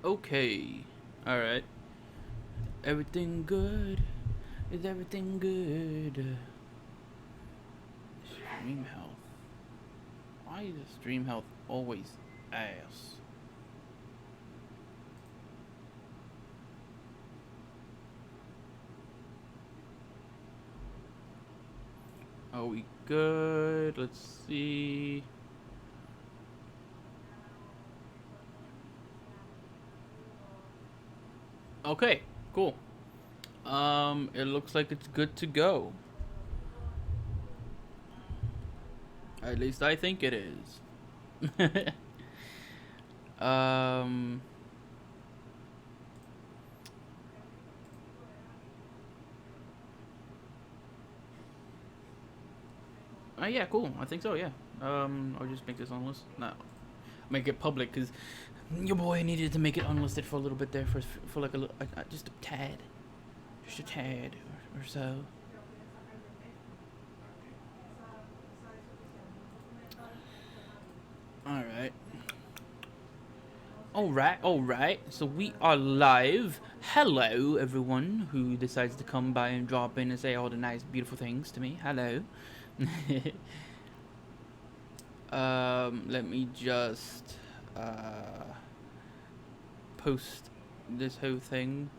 Okay. Alright. Everything good? Is everything good? Stream health. Why is stream health always ass? Are we good? Let's see. Okay, cool. It looks like it's good to go. At least I think it is. um, yeah, cool. I think so. Yeah. I'll just make this unlisted. No, make it public because your boy needed to make it unlisted for a little bit there for like a little, just a tad, or so. All right. All right. So we are live. Hello, everyone who decides to come by and drop in and say all the nice, beautiful things to me. Hello. Let me just post this whole thing.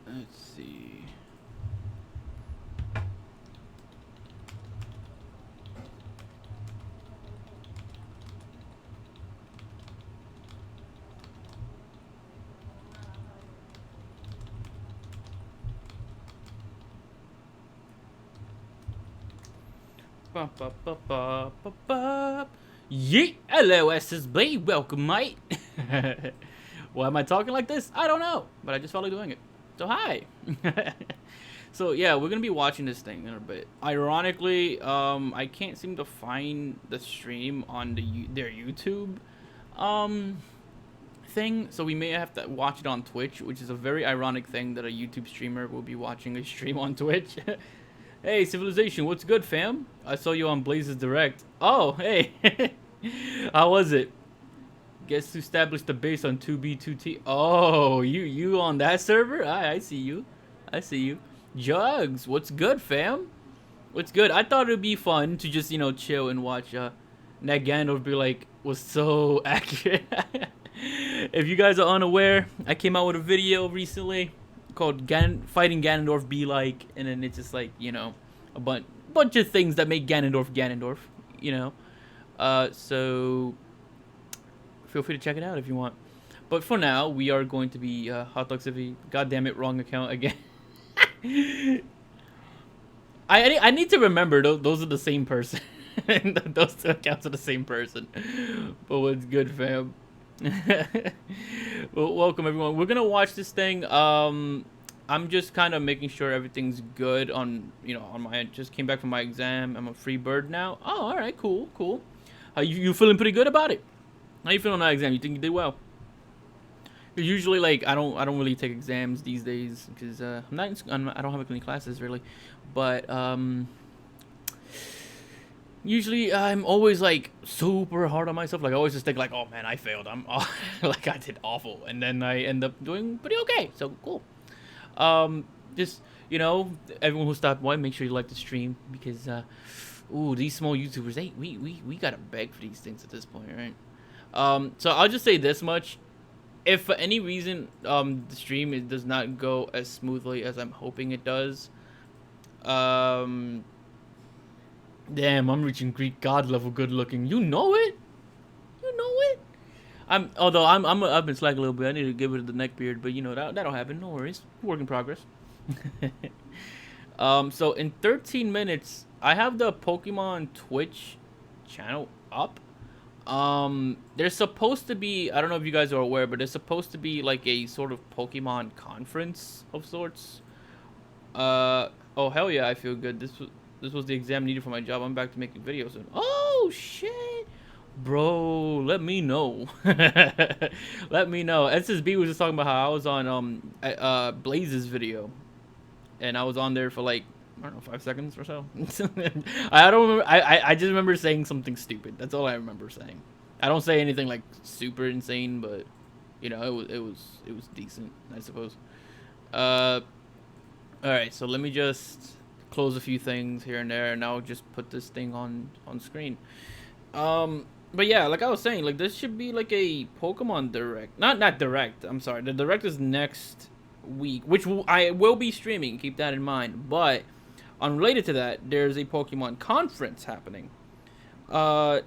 Let's see. Yeet! Hello, SSB. Welcome, mate. Why am I talking like this? I don't know, but I just felt like doing it. So hi. So yeah, we're gonna be watching this thing in a bit. Ironically, I can't seem to find the stream on their YouTube um thing, so we may have to watch it on Twitch, which is a very ironic thing that a YouTube streamer will be watching a stream on Twitch. Hey, Civilization, what's good, fam? I saw you on Blazes Direct. Oh, hey. How was it? Guess who established the base on 2B2T? Oh, you on that server? I see you. I see you. Jugs, what's good, fam? What's good? I thought it'd be fun to just, chill and watch Ned Gandalf be like, was so accurate. If you guys are unaware, I came out with a video recently called Fighting Ganondorf Be Like, and then it's just like, a bunch of things that make Ganondorf Ganondorf, you know. So feel free to check it out if you want. But for now, we are going to be Hot Dog Civvy. God damn it, wrong account again. I need to remember those are the same person. Those two accounts are the same person. But what's good, fam? Well, welcome everyone. We're gonna watch this thing. I'm just kind of making sure everything's good on my end. Just came back from my exam. I'm a free bird now. Oh, all right, cool. How you feeling? Pretty good about it? How you feeling on that exam? You think you did well? Usually, like I don't really take exams these days because I don't have any classes really, but usually I'm always like super hard on myself. Like I always just think like, oh man, I failed. I'm like I did awful, and then I end up doing pretty okay. So cool. Just everyone who stopped by, make sure you like the stream because ooh, these small YouTubers, we gotta beg for these things at this point, right? So I'll just say this much: if for any reason the stream does not go as smoothly as I'm hoping it does, um damn, I'm reaching Greek god level good looking. You know it. You know it. I've been slacking a little bit. I need to get rid of the neck beard, but that'll happen. No worries. Work in progress. So in 13 minutes, I have the Pokemon Twitch channel up. There's supposed to be, I don't know if you guys are aware, but there's supposed to be like a sort of Pokemon conference of sorts. Oh hell yeah, I feel good. This was the exam needed for my job. I'm back to making videos soon. Oh shit, bro, let me know. Let me know. SSB was just talking about how I was on Blaze's video, and I was on there for like I don't know 5 seconds or so. I don't remember. I just remember saying something stupid. That's all I remember saying. I don't say anything like super insane, but you know, it was decent, I suppose. Uh, all right, so let me just close a few things here and there, and I'll just put this thing on screen. But yeah, like I was saying, like this should be like a Pokemon Direct. Not Direct. I'm sorry. The Direct is next week, which I will be streaming. Keep that in mind. But unrelated to that, there's a Pokemon conference happening. Uh,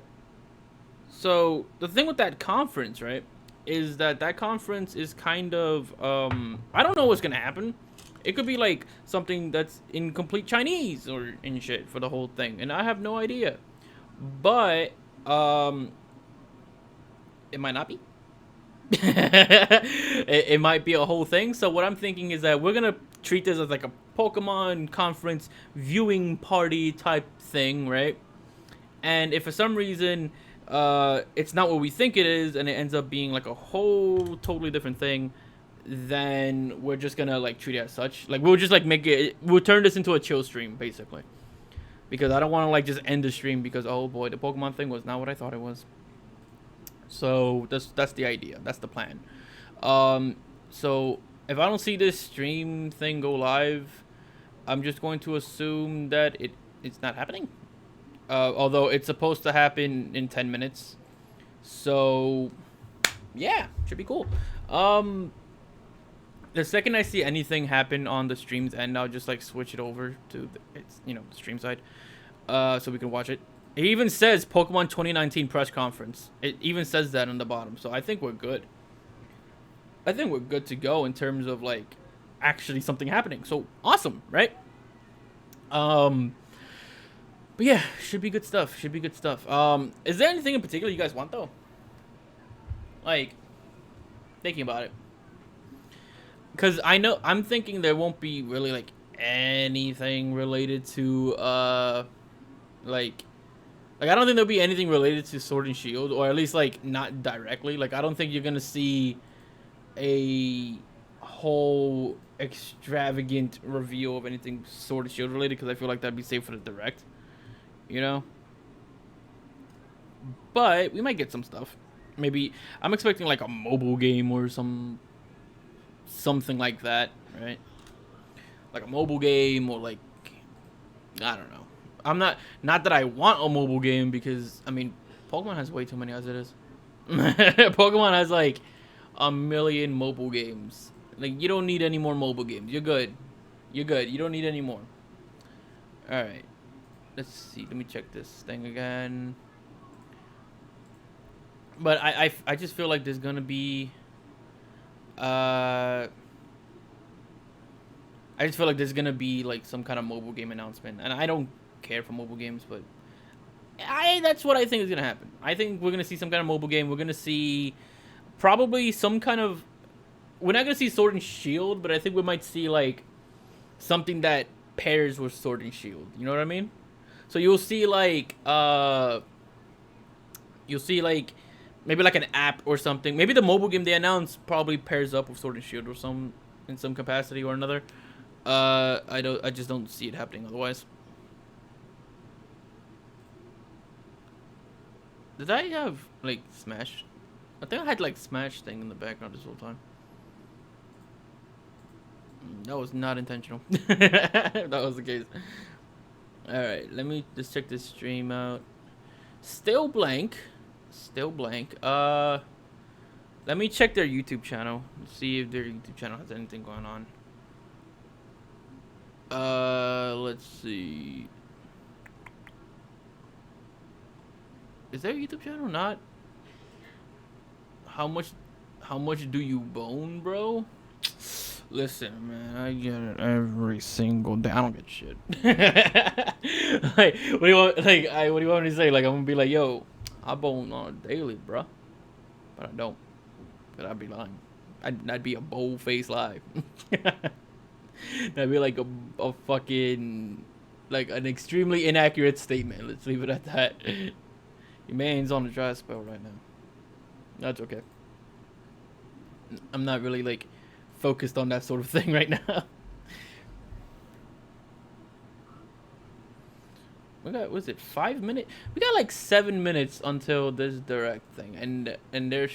so the thing with that conference, right, is that conference is kind of I don't know what's gonna happen. It could be like something that's in complete Chinese or in shit for the whole thing, and I have no idea. But um, it might not be. It might be a whole thing. So what I'm thinking is that we're gonna treat this as like a Pokemon conference viewing party type thing, right? And if for some reason it's not what we think it is, and it ends up being like a whole totally different thing, then we're just gonna like treat it as such. Like we'll just like make it. We'll turn this into a chill stream, basically. Because I don't want to like just end the stream because oh boy, the Pokemon thing was not what I thought it was. So that's the idea. That's the plan. So if I don't see this stream thing go live, I'm just going to assume that it's not happening. Although it's supposed to happen in 10 minutes. So yeah, should be cool. The second I see anything happen on the stream's end, I'll just like switch it over to the stream side, so we can watch it. It even says Pokemon 2019 press conference. It even says that on the bottom, so I think we're good. I think we're good to go in terms of like actually something happening. So awesome, right? But yeah, should be good stuff. Should be good stuff. Is there anything in particular you guys want though? Like thinking about it. Because I'm thinking there won't be really like anything related to like I don't think there'll be anything related to Sword and Shield, or at least like not directly. Like I don't think you're gonna see a whole extravagant reveal of anything Sword and Shield related, because I feel like that'd be safe for the Direct, you know. But we might get some stuff. Maybe I'm expecting like a mobile game or something like that, right? Like a mobile game, or like I don't know. I'm not that I want a mobile game, because I mean Pokemon has way too many as it is. Pokemon has like a million mobile games. Like you don't need any more mobile games. You're good. You're good. You don't need any more. All right. Let's see. Let me check this thing again. But I just feel like there's gonna be I just feel like there's gonna be like some kind of mobile game announcement, and I don't care for mobile games, but that's what I think is gonna happen. I think we're gonna see some kind of mobile game. We're gonna see probably some kind of. We're not gonna see Sword and Shield, but I think we might see like something that pairs with Sword and Shield. You know what I mean? So you'll see like maybe like an app or something. Maybe the mobile game they announced probably pairs up with Sword and Shield or in some capacity or another. I just don't see it happening otherwise. Did I have like Smash? I think I had like Smash thing in the background this whole time. That was not intentional. If that was the case. Alright, let me just check this stream out. Still blank. Still blank. Let me check their YouTube channel. See if their YouTube channel has anything going on. Let's see. Is their YouTube channel not? How much do you bone, bro? Listen, man, I get it every single day. I don't get shit. Like, what do you want? Like, what do you want me to say? Like, I'm gonna be like, yo, I bone on a daily, bro, but I don't. But I'd be lying. I'd be a bold-faced lie. That'd be like a fucking like an extremely inaccurate statement. Let's leave it at that. Your man's on a dry spell right now. That's okay. I'm not really like focused on that sort of thing right now. We got, was it 5 minutes? We got like 7 minutes until this direct thing, and they're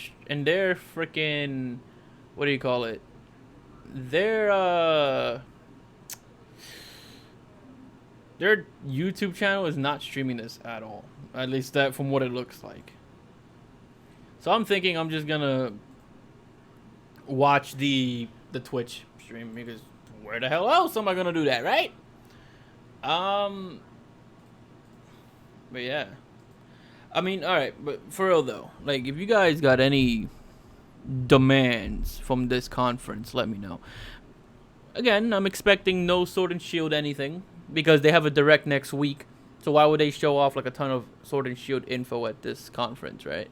freaking, what do you call it? Their YouTube channel is not streaming this at all. At least that from what it looks like. So I'm thinking I'm just gonna watch the Twitch stream, because where the hell else am I gonna do that, right? But yeah. I mean, alright, but for real though, like, if you guys got any demands from this conference, let me know. Again, I'm expecting no Sword and Shield anything, because they have a direct next week. So why would they show off like a ton of Sword and Shield info at this conference, right?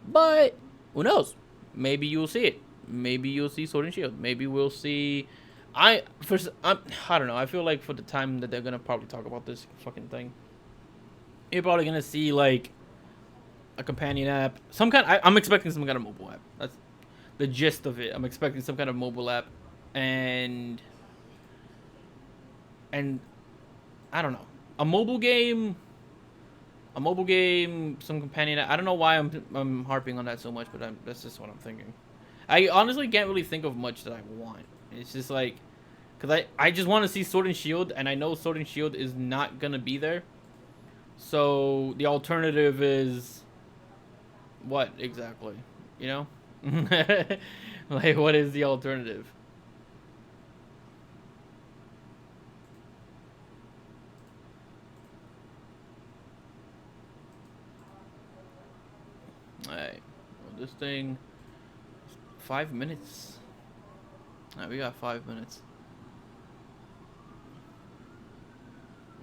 But who knows? Maybe you'll see it. Maybe you'll see Sword and Shield. Maybe we'll see. I don't know. I feel like for the time that they're gonna probably talk about this fucking thing, you're probably gonna see like a companion app, some kind. I'm expecting some kind of mobile app. That's the gist of it. I'm expecting some kind of mobile app, and I don't know, a mobile game, some companion app. I don't know why I'm harping on that so much, but that's just what I'm thinking. I honestly can't really think of much that I want. It's just like, because I just want to see Sword and Shield, and I know Sword and Shield is not going to be there. So the alternative is what exactly? You know? Like, what is the alternative? Alright. Well, this thing... 5 minutes. Alright, we got 5 minutes.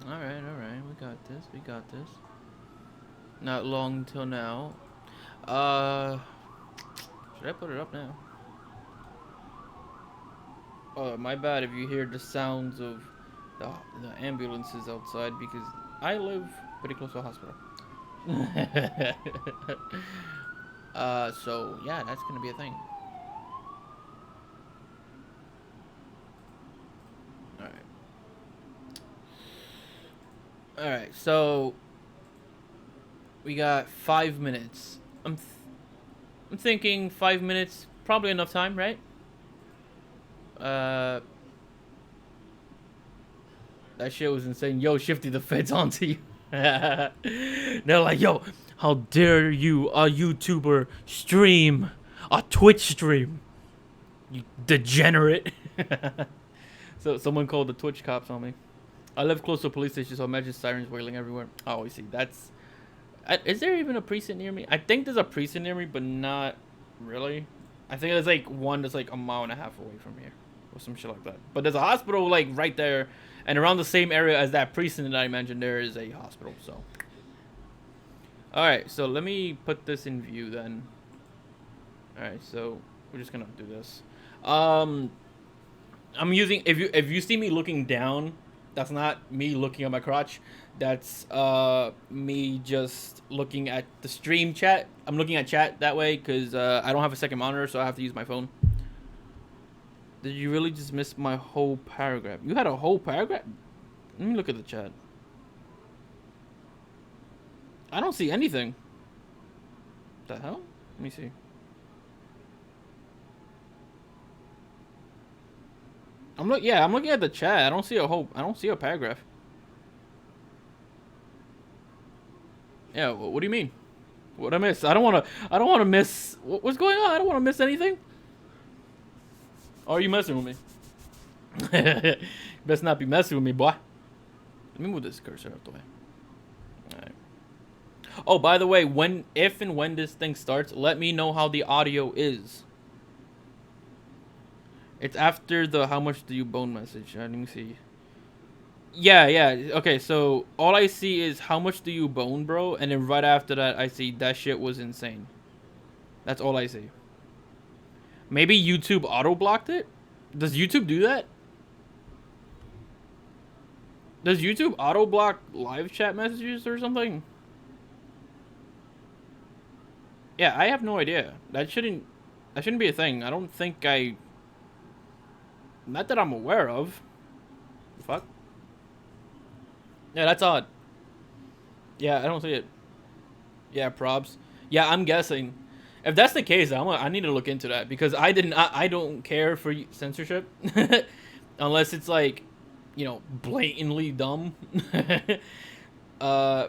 Alright. We got this. Not long till now. Should I put it up now? Oh, my bad if you hear the sounds of the ambulances outside, because I live pretty close to a hospital. So yeah, that's gonna be a thing. Alright, so we got 5 minutes. I'm thinking 5 minutes, probably enough time, right? That shit was insane. Yo, Shifty, the feds onto you. They're like, yo, how dare you, a YouTuber, stream a Twitch stream, you degenerate. So someone called the Twitch cops on me. I live close to a police station, so imagine sirens wailing everywhere. Oh, I see. That's... is there even a precinct near me? I think there's a precinct near me, but not really. I think there's like one that's like a mile and a half away from here, or some shit like that. But there's a hospital like right there, and around the same area as that precinct that I mentioned, there is a hospital. So, all right. So let me put this in view then. All right. So we're just gonna do this. I'm using... if you see me looking down, that's not me looking at my crotch. That's me just looking at the stream chat. I'm looking at chat that way because I don't have a second monitor, so I have to use my phone. Did you really just miss my whole paragraph? You had a whole paragraph? Let me look at the chat. I don't see anything. What the hell? Let me see. I'm looking at the chat. I don't see a paragraph. Yeah, what do you mean? What I miss? I don't want to miss... What's going on? I don't want to miss anything. Oh, are you messing with me? Best not be messing with me, boy. Let me move this cursor out the way. Alright. Oh, by the way, if and when this thing starts, let me know how the audio is. It's after the how much do you bone message. Let me see. Yeah. Okay, so all I see is how much do you bone, bro? And then right after that, I see that shit was insane. That's all I see. Maybe YouTube auto-blocked it? Does YouTube do that? Does YouTube auto-block live chat messages or something? Yeah, I have no idea. That shouldn't be a thing. I don't think not that I'm aware of. Fuck. Yeah, that's odd. Yeah, I don't see it. Yeah, props. Yeah, I'm guessing. If that's the case, I need to look into that because I don't care for censorship unless it's like, blatantly dumb. uh,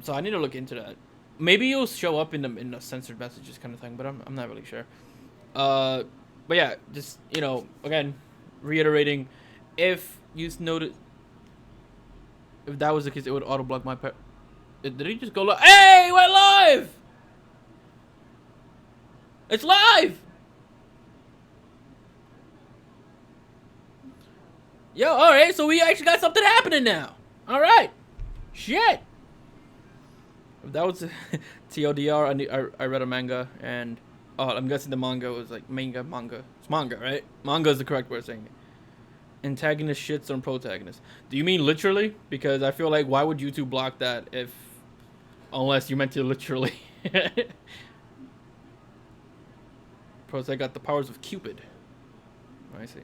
so I need to look into that. Maybe it'll show up in the censored messages kind of thing, but I'm not really sure. Uh, but yeah, just again, reiterating, if you noted, if that was the case, it would auto block my. Did he just go live? Hey, we're live! It's live! Yo, alright, so we actually got something happening now. Alright. Shit. That was TLDR. I read a manga, and I'm guessing the manga was like manga. It's manga, right? Manga is the correct way of saying it. Antagonist shits on protagonist. Do you mean literally? Because I feel like why would YouTube block that if, unless you meant to literally. Pros, I got the powers of Cupid. I see.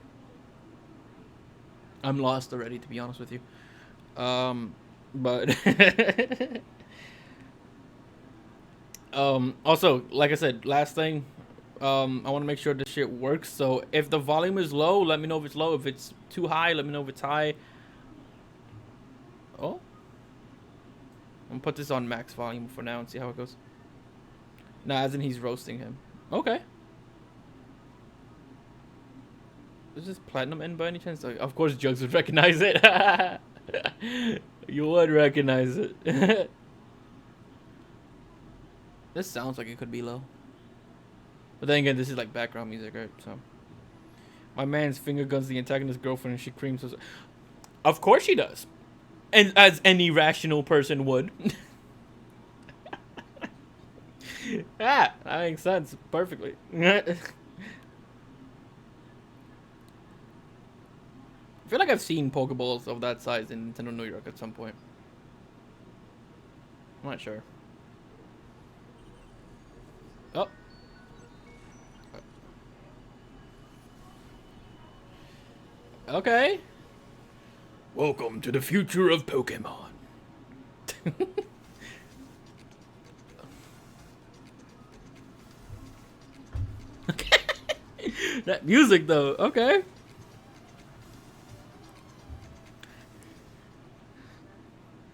I'm lost already, to be honest with you. But also, like I said, last thing, I want to make sure this shit works. So if the volume is low, let me know if it's low. If it's too high, let me know if it's high. Oh, I'm gonna put this on max volume for now and see how it goes. Nah, as in he's roasting him. Okay. Is this platinum in by any chance? Like, of course, Jugs would recognize it. You would recognize it. This sounds like it could be low. But then again, this is like background music, right? So, my man's finger guns the antagonist's girlfriend and she creams us. Of course she does. And as any rational person would. Yeah, that makes sense perfectly. I feel like I've seen Pokeballs of that size in Nintendo New York at some point. I'm not sure. Oh. Okay. Welcome to the future of Pokemon. Okay. That music though, okay.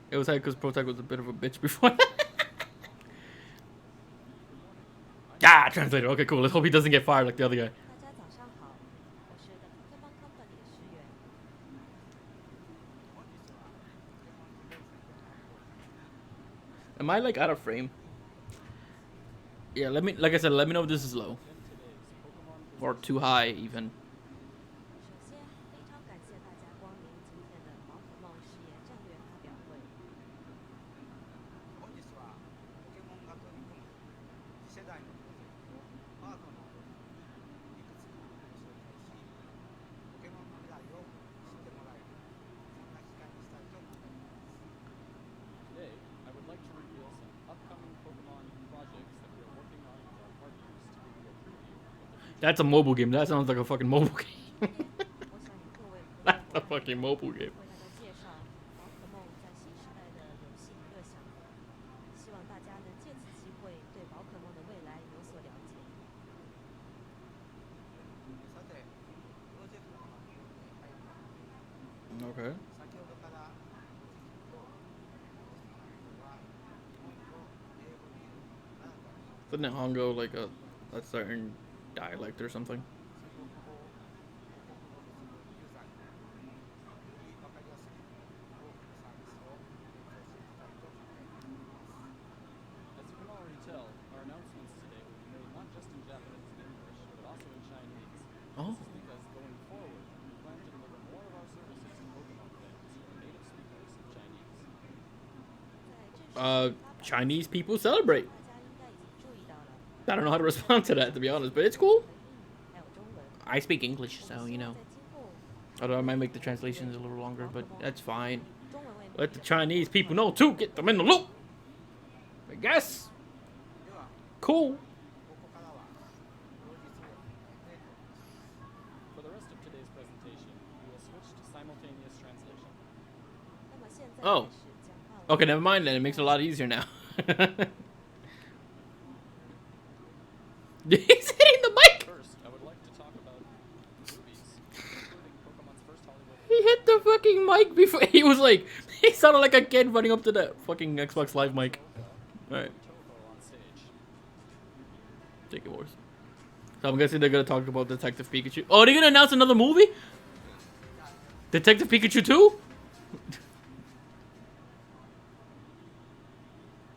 It was like because Protag was a bit of a bitch before. Ah, translator. Okay, cool. Let's hope he doesn't get fired like the other guy. Am I like out of frame? Yeah, like I said, let me know if this is low. Or too high even. That's a mobile game. That sounds like a fucking mobile game. That's a fucking mobile game. Okay. Isn't Nihongo like a certain dialect or something? As you can already tell, our announcements today will be made not just in Japanese and English, but also in Chinese. Oh. This is because going forward, we plan to deliver more of our services to Pokemon fans who are native speakers of Chinese. Chinese people celebrate. I don't know how to respond to that, to be honest, but it's cool. I speak English, so Although I might make the translations a little longer, but that's fine. Let the Chinese people know too. Get them in the loop. I guess. Cool. For the rest of today's presentation, we will switch to simultaneous translation. Oh. Okay, never mind then. It makes it a lot easier now. He's hitting the mic! First, I would like to talk about movies, including Pokemon's first Hollywood He hit the fucking mic before. He was like, he sounded like a kid running up to the fucking Xbox Live mic. Alright, Toho on stage. take it, boys. So I'm guessing they're gonna talk about Detective Pikachu. Oh, they're gonna announce another movie? Detective Pikachu 2?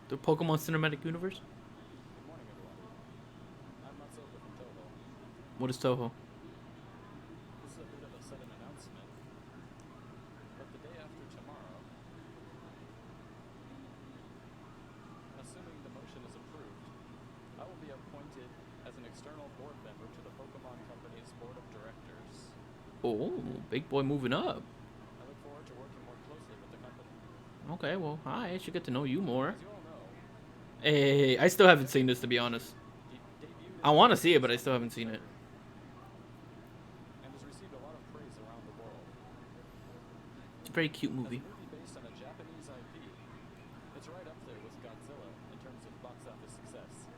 The Pokemon Cinematic Universe? Good morning, everyone. I'm Matsuoka from Toho. What is Toho? This is a bit of a sudden announcement, but the day after tomorrow, assuming the motion is approved, I will be appointed as an external board member to the Pokemon Company's board of directors. Oh, big boy moving up. I look forward to working more closely with the company. Okay, well, hi. I should get to know you more. As you all know, Hey, I still haven't seen this, to be honest. debuted I want to see it, but I still haven't seen it. and has received a lot of praise around the world. It's a very cute As a movie. movie based on a Japanese IP, it's right up there with Godzilla in terms of box office success.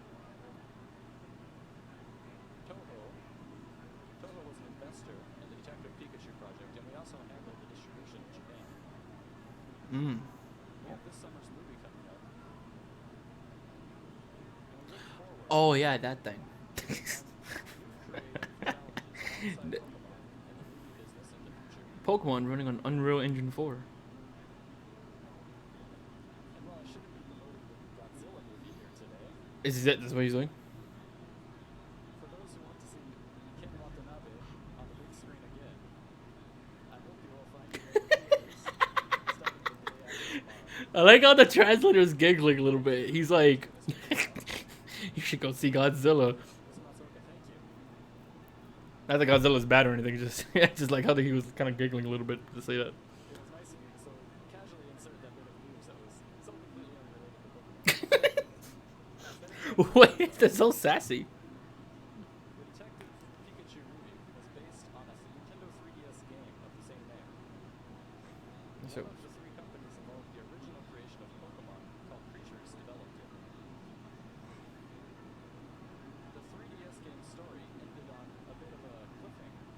Toho was an investor in the Detective Pikachu project, and we also handled the distribution in Japan. Mm. We have this summer's movie coming up. And we look forward Oh, yeah, that thing. to new creative challenges alongside Pokemon in the movie business in the future. Pokemon running on Unreal Engine 4. And while I shouldn't be promoting the Godzilla movie here today, Is that that's what he's doing? for those who want to see Ken Watanabe on the big screen again, I hope you will find it in the theaters starting the day after tomorrow. I like how the translator's giggling a little bit. He's like, you should go see Godzilla. Mr. Matsuoka, thank you. Not that Godzilla's bad or anything, just like how he was kind of giggling a little bit to say that. It was nice of you to so casually insert that bit of news that was so completely unrelated to Pokemon. Wait, that's so sassy. The Detective Pikachu movie was based on a Nintendo 3DS game of the same name. So, One of the three companies involved in the original creation of Pokemon, called Creatures, developed it. The 3DS game story ended on a bit of a cliffhanger.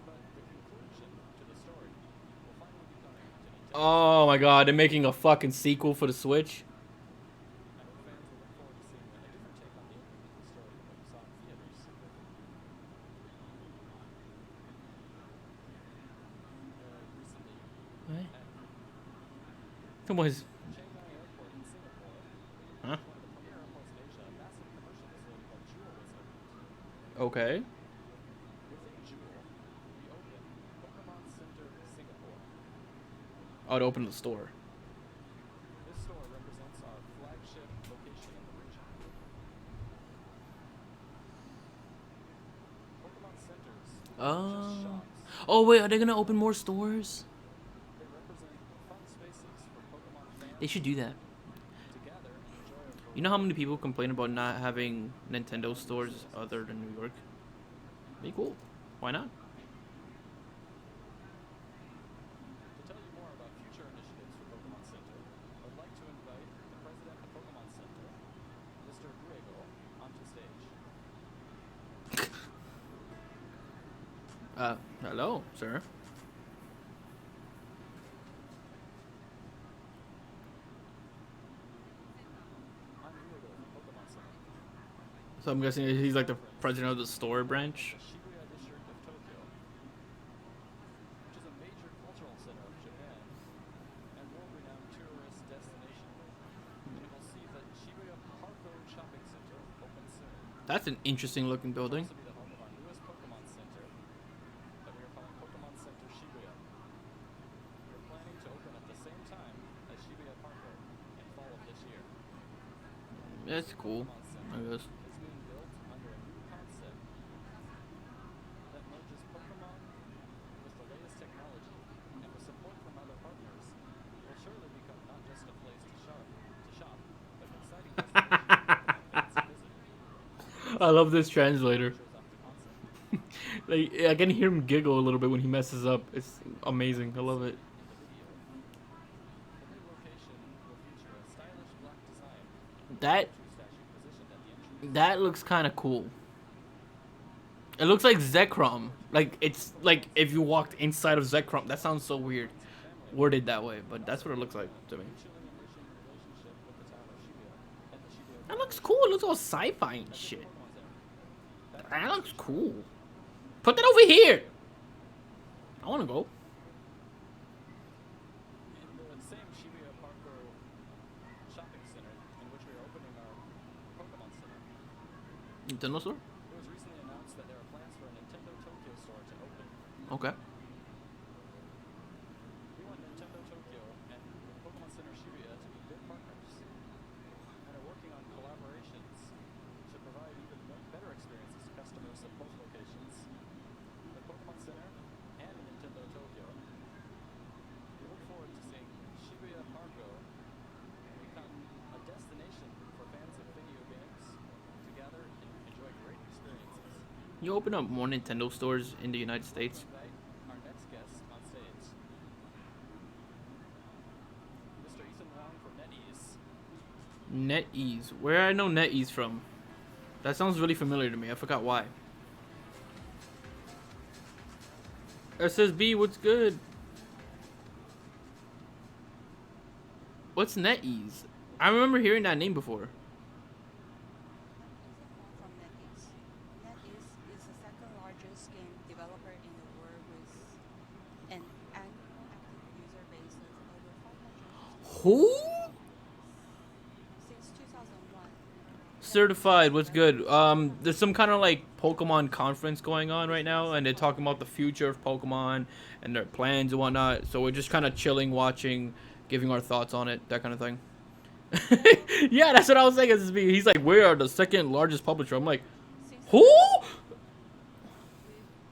But the conclusion to the story will finally be coming to Nintendo. oh my god, they're making a fucking sequel for the Switch. I hope fans will look forward to seeing a different take on the ending of the story than what you saw in theaters. Recently, What? at Come on, his- Shanghai Airport in Singapore, huh? one of the premier airports in Asia, a massive commercial facility called Jewel was opened. Okay. Within Jewel, we opened Pokemon Center Singapore. Oh, to open the store. This store represents our flagship location in the region. Pokemon Centers aren't just shops. Oh wait, are they gonna open more stores? They represent fun spaces for Pokemon fans They should do that. to gather and enjoy a You know how many people complain about not having Nintendo stores other than New York? Be cool. Why not? To tell you more about future initiatives for Pokemon Center, I would like to invite the president of Pokemon Center, Mr. Griego, onto stage. Hello, sir. I'm Griego from Pokemon Center, So I'm guessing he's like the president of the store branch. the Shibuya district of Tokyo, which is a major cultural center of Japan and world-renowned tourist destination. And you will see that Shibuya Harko Shopping Center opens soon. That's an interesting looking building. This will be the home of our newest Pokemon Center that we are calling Pokemon Center Shibuya. We are planning to open at the same time as Shibuya Parko in fall of this year. That's cool, Pokemon Center I guess. is being built under a new concept that merges Pokemon with the latest technology, and with support from other partners, will surely become not just a place to shop, but an exciting destination for fans to visit. I love this translator. Shows off the concept. Like I can hear him giggle a little bit when he messes up. It's amazing. I love it. In the video, That Pikachu statue positioned at the entrance. that looks kind of cool. It looks like Zekrom. Like it's like if you walked inside of Zekrom. That sounds so weird, Friends and family worded that way, but that's what it looks like to me. mutually enriching relationship with the town of Shibuya and the Shibuya That looks Pokemon cool. It looks all sci-fi and at the shit. Pokemon Center. That looks cool. Put that over here. I want to go. In the same Shibuya Parko shopping center in which we are opening our Pokemon Center, Nintendo store. it was recently announced that there are plans for a Nintendo Tokyo store to open. Okay. We want Nintendo Tokyo and Pokemon Center Shibuya to be good partners and are working on collaborations to provide even better experiences to customers at both locations, the Pokemon Center and Nintendo Tokyo. We look forward to seeing Shibuya Parko become a destination for fans of video games to gather and enjoy great experiences. You open up more Nintendo stores in the United States. Invite our next guest on stage. Mr. Ethan Wong from NetEase. NetEase. Where I know NetEase from? That sounds really familiar to me. I forgot why. SSB, what's good? What's NetEase? I remember hearing that name before. From NetEase. NetEase is the second largest game developer in the world with an annual active user base of over 500 Who? since 2001. Certified, what's good? There's some kind of like Pokemon conference going on right now, and they're talking about the future of Pokemon and their plans and whatnot. So we're just kind of chilling, watching, giving our thoughts on it, that kind of thing. Yeah, that's what I was saying. He's like, we are the second largest publisher. I'm like, Since who? we've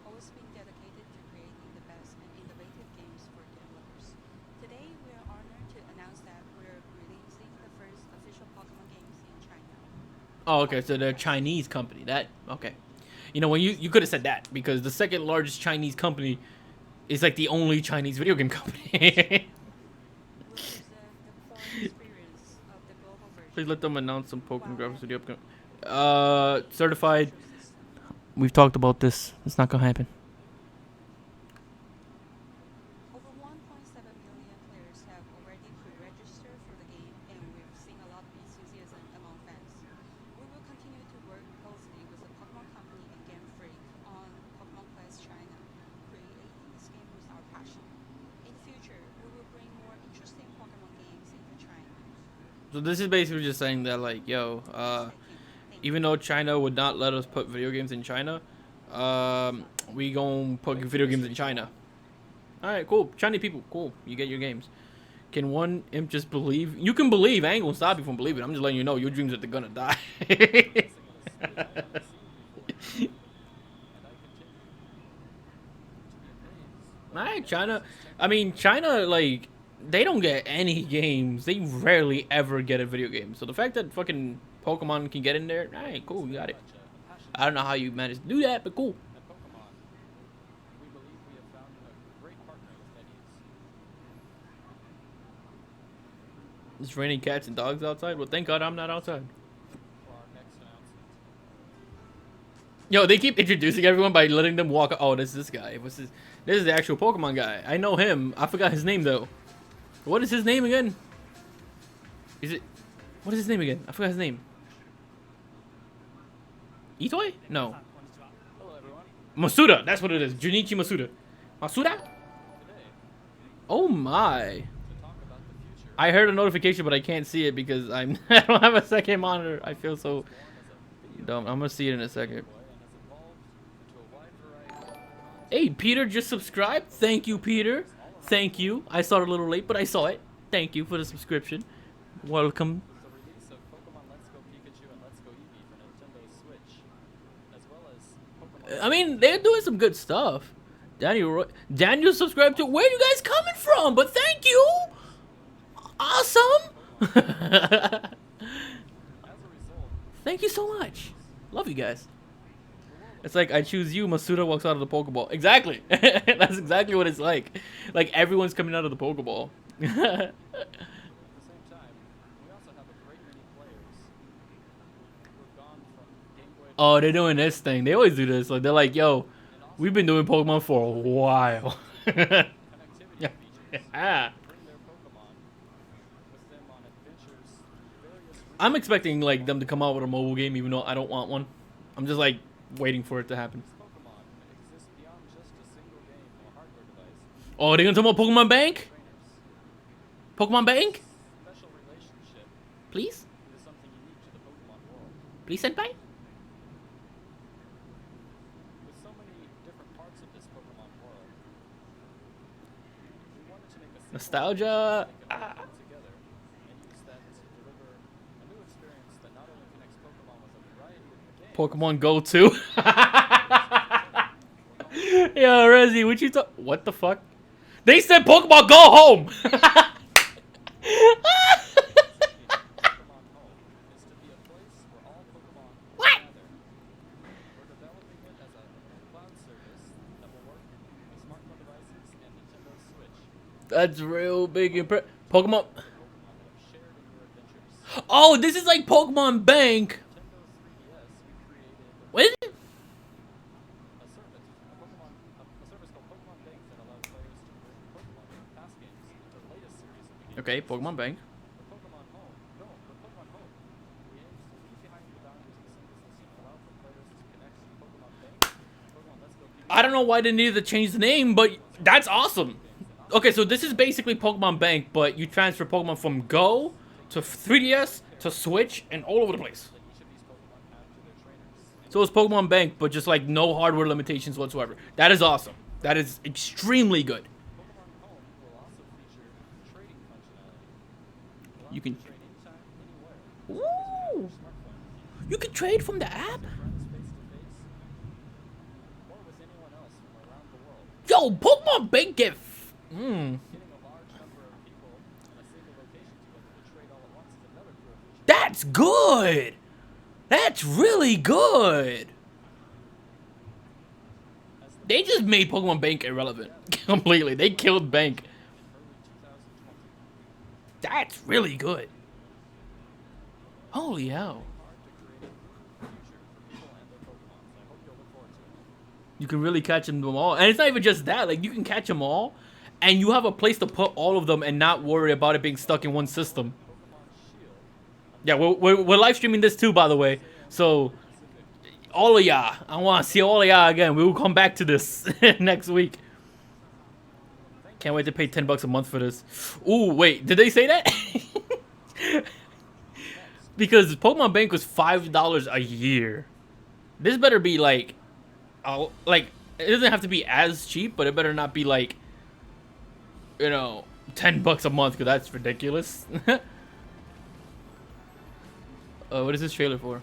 always been dedicated to creating the best and innovative games for developers. Today, we are honored to announce that we're releasing the first official Pokemon games in China. Oh, okay. So they're a Chinese company. That okay. You know, when you could have said that because the second largest Chinese company is like the only Chinese video game company. We'll use the core experience of the global version. Please let them announce some Pokemon graphics video upcoming. Certified. We've talked about this. It's not gonna happen. Over 1.7 million players have already pre-registered for the game, and we've seen a lot of enthusiasm among fans. We will continue to work closely with the Pokemon Company and Game Freak on Pokemon Quest China, creating this game with our passion. In the future, we will bring more interesting Pokemon games into China. So this is basically just saying that like, yo, even though China would not let us put video games in China, we gon' put video games in China. All right, cool. Chinese people, cool. You get your games. Can one imp just believe? You can believe. I ain't gonna stop you from believing. I'm just letting you know your dreams are gonna die. Alright, China. I mean, China, like, they don't get any games. They rarely ever get a video game. So the fact that fucking Pokemon can get in there, alright, cool, you got it. I don't know how you managed to do that, but cool. At Pokemon, we believe we have found a great partner with NetEase. It's raining cats and dogs outside. Well, thank God I'm not outside. For our next announcement, Yo, they keep introducing everyone by letting them walk. Oh, this is this guy. What's this? This is the actual Pokemon guy. I know him. I forgot his name though. What is his name again? Is it? What is his name again? I forgot his name. Itoi? No. hello everyone. Masuda. That's what it is. Junichi Masuda. Masuda? Today, Oh my. to talk about the future, I heard a notification, but I can't see it because I'm. I don't have a second monitor. I feel so born as a video dumb. I'm gonna see it in a second. boy and has evolved into a wide variety of Hey, Peter just subscribed. Thank you, Peter. Thank you. I saw it a little late, but I saw it. Thank you for the subscription. Welcome. the release of Pokemon Let's Go Pikachu and Let's Go Eevee for Nintendo Switch, as well as Pokemon. I mean, they're doing some good stuff. Daniel subscribed to. Where you guys coming from? But thank you. Awesome. As a result, Thank you so much. Love you guys. It's like I choose you. Masuda walks out of the Pokeball. Exactly. That's exactly what it's like. Like everyone's coming out of the Pokeball. at the same time, we also have a great many players Oh, they're doing this thing. They always do this. Like they're like, yo, we've been doing Pokemon for a while. Connectivity Yeah. features Yeah. bring their Pokemon with them on adventures through various I'm regions. expecting like them to come out with a mobile game, even though I don't want one. I'm just like waiting for it to happen. These Pokemon exist beyond just a single game or hardware device. Oh, they're gonna talk about Pokemon Bank? Trainers. Pokemon Bank? Special relationship Please? is something unique to the Pokemon world. Please, senpai? With so many different parts of this Pokemon world, we wanted to make a single Nostalgia. that can all come together and use that to deliver a new experience that not only connects Pokemon with a variety of games, Pokemon Go 2. Yo, Rezi, what you talk? What the fuck? They said Pokemon Go home! Pokemon Home is to be a place where all Pokemon What? gather. We're developing it as a cloud service that will work with smartphone devices and Nintendo Switch. That's real big Pokemon. Pokemon that have shared in your adventures. Oh, this is like Pokemon Bank. Nintendo 3DS, we created What is it? a service, a service called Pokemon Bank that allows players to bring Pokemon from past games into the latest series of the game. Okay, Pokemon Bank. With Pokemon Home, we aim to leave behind the boundaries of simplicity and allow for players to connect to Pokemon Bank, Pokemon Let's Go Pikachu, I don't know why they needed to change the name, but that's awesome. Okay, so this is basically Pokemon Bank, but you transfer Pokemon from Go to 3DS to Switch and all over the place. that each of these Pokemon have to their trainers. So it's Pokemon Bank, but just like no hardware limitations whatsoever. That is awesome. That is extremely good. Pokemon Home will also feature trading functionality. Allow You can- to trade anytime, anywhere. Ooh. As long as you have your smartphone. You can trade from the app? Friends face to face, or with anyone else from around the world. Yo, Pokemon Bank get... Getting a large number of people in a single location together to trade all at once is another cool feature. That's good. That's really good. As the They just made Pokemon Bank irrelevant. Completely. They killed Bank. in early 2020, That's really good. Holy hell. hard to create a future for people and their Pokemon. So I hope you'll look forward to it. You can really catch them all. And it's not even just that. Like, you can catch them all. And you have a place to put all of them and not worry about it being stuck in one system. Pokemon Shield, Yeah, we're live streaming this too, by the way. So, all of y'all. I want to see all of y'all again. We will come back to this next week. Can't wait to pay $10 a month for this. Ooh, wait. Did they say that? Because Pokemon Bank was $5 a year. This better be like... like, it doesn't have to be as cheap, but it better not be like... You know, $10 a month, because that's ridiculous. What is this trailer for?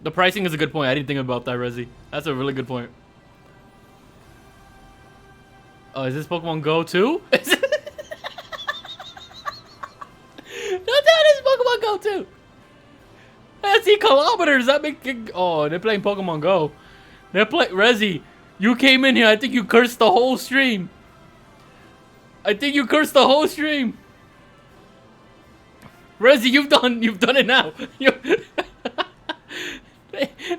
The pricing is a good point. I didn't think about that, Rezi. That's a really good point. Oh, is this Pokemon Go too? No, that is Pokemon Go too. I see kilometers. That make it... Oh, they're playing Pokemon Go. They're playing Rezi. You came in here. I think you cursed the whole stream. I think you cursed the whole stream. Rezi, you've done it now.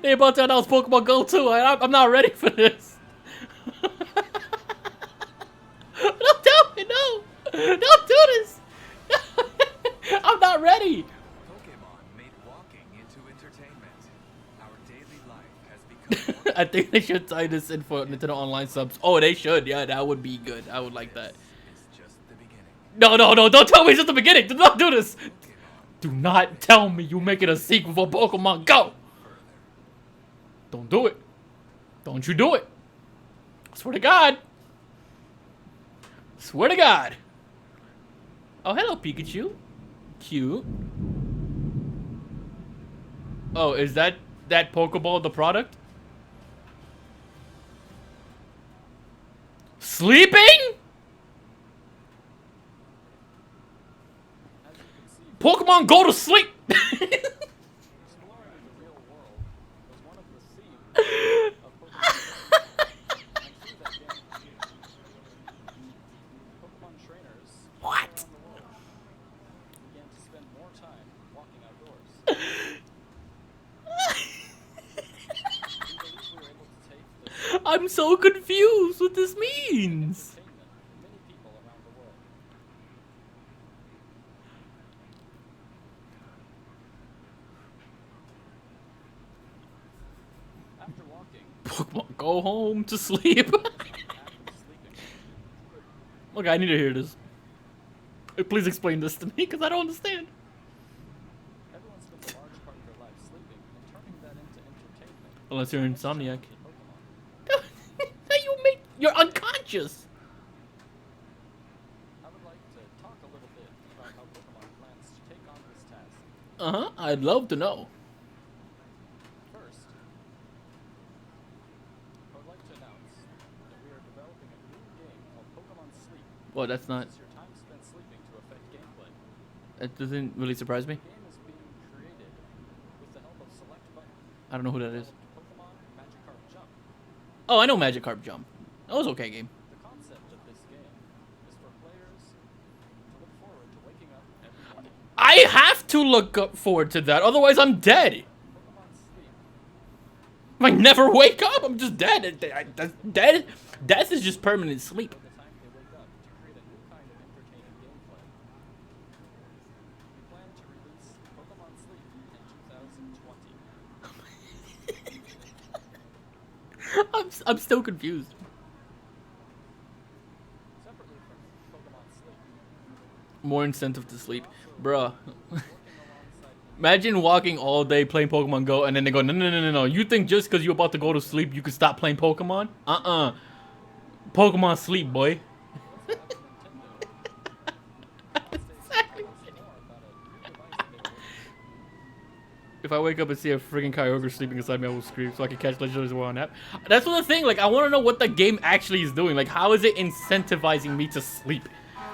They about to announce Pokemon Go too. I'm not ready for this. Don't tell me, no. Don't do this. I'm not ready. Pokemon made walking into entertainment. Our daily life has become more I think they should tie this in for Nintendo Online subs. Oh, they should. Yeah, that would be good. I would like that. It's just the beginning. No, don't tell me it's just the beginning. Do not do this. Pokemon Do not tell me you making a sequel for Pokemon Go. Don't do it. Don't you do it. I swear to God. Swear to God. Oh, hello, Pikachu. Cute. Oh, is that Pokeball the product? Sleeping? as you can see, Pokemon go to sleep. exploring the real world was one of the themes of Pokemon. And through that game, Pokemon trainers What? around the world began to spend more time walking outdoors. I'm so confused what this means. entertainment for many people around the world. After walking, Pokemon, go home to sleep. active sleeping. Okay, I need to hear this. Please explain this to me, because I don't understand. Everyone spends a large part of their life sleeping, and turning that into entertainment. Unless you're insomniac. The Pokemon. You're unconscious. I would like to talk a little bit about how Pokemon plans to take on this task. Uh-huh, I'd love to know. First, I would like to announce that we are developing a new game called Pokemon Sleep. Well, that's not, Uses your time spent sleeping to affect gameplay. that doesn't really surprise me. The game is being created with the help of select buttons. I don't know who that is. Pokemon Magikarp Jump. Oh, I know Magikarp Jump. That was okay game. The concept of this game is for players to look forward to waking up every morning. I have to look forward to that, otherwise I'm dead. Pokemon Sleep. If I never wake up, I'm just dead. That's dead. Death is just permanent sleep. From the time they wake up to create a new kind of entertaining gameplay. We plan to release Pokemon Sleep in 2020. I'm still confused. Separately from Pokemon Sleep, More incentive to sleep, bruh. working alongside Imagine walking all day playing Pokemon Go, and then they go, no, no, no, no, no. You think just because you're about to go to sleep, you can stop playing Pokemon? Pokemon Sleep, boy. If I wake up and see a freaking Kyogre sleeping inside me, I will scream so I can catch Legendaries while on nap. That's what the thing. Like, I want to know what the game actually is doing. Like, how is it incentivizing me to sleep?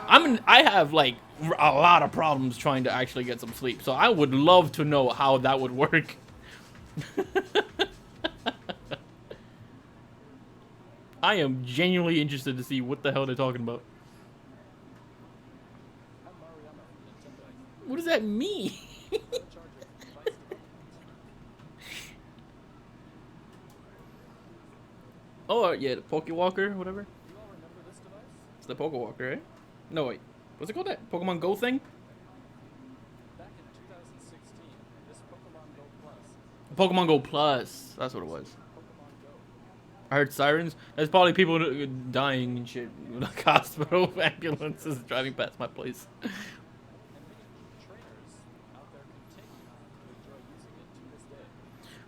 I have like a lot of problems trying to actually get some sleep. So I would love to know how that would work. I am genuinely interested to see what the hell they're talking about. I'm Mariana from Nintendo. What does that mean? In charge of device development. Oh, yeah, the Pokewalker, whatever. Do you all remember this device? It's the Pokewalker, right? No, wait. What's it called? That Pokemon Go thing? Back in 2016, this Pokemon Go Plus, Pokemon Go Plus. That's what it was. Pokemon Go, I heard sirens. There's probably people dying and shit. Like hospital ambulances driving past my place. and many trainers out there continue to enjoy using it to this day.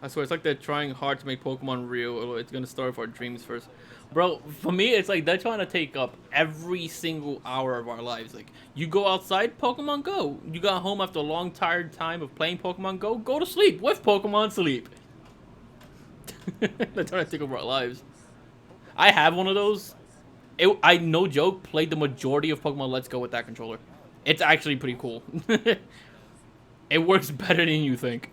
I swear, it's like they're trying hard to make Pokemon real. It's gonna start with our dreams first. Bro, for me, it's like they're trying to take up every single hour of our lives. Like, you go outside, Pokemon Go. You got home after a long, tired time of playing Pokemon Go, go to sleep with Pokemon Sleep. They're trying to take over our lives. I have one of those. I, no joke, played the majority of Pokemon Let's Go with that controller. It's actually pretty cool. It works better than you think.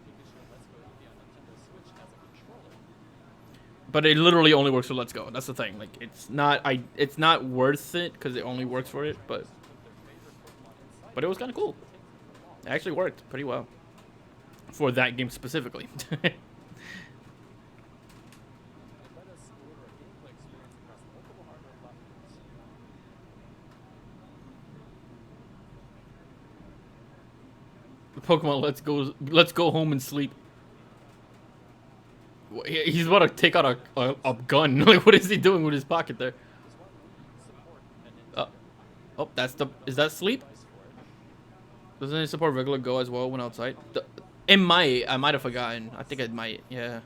But it literally only works for Let's Go. That's the thing. Like, it's not worth it because it only works for it. But it was kind of cool. It actually worked pretty well for that game specifically. It let us deliver a gameplay experience across multiple hardware platforms. Pokemon Let's go home and sleep. He's about to take out a gun. Like, what is he doing with his pocket there? Oh, is that sleep? Doesn't it support regular Go as well when outside? It might. I might have forgotten. I think it might. Yeah.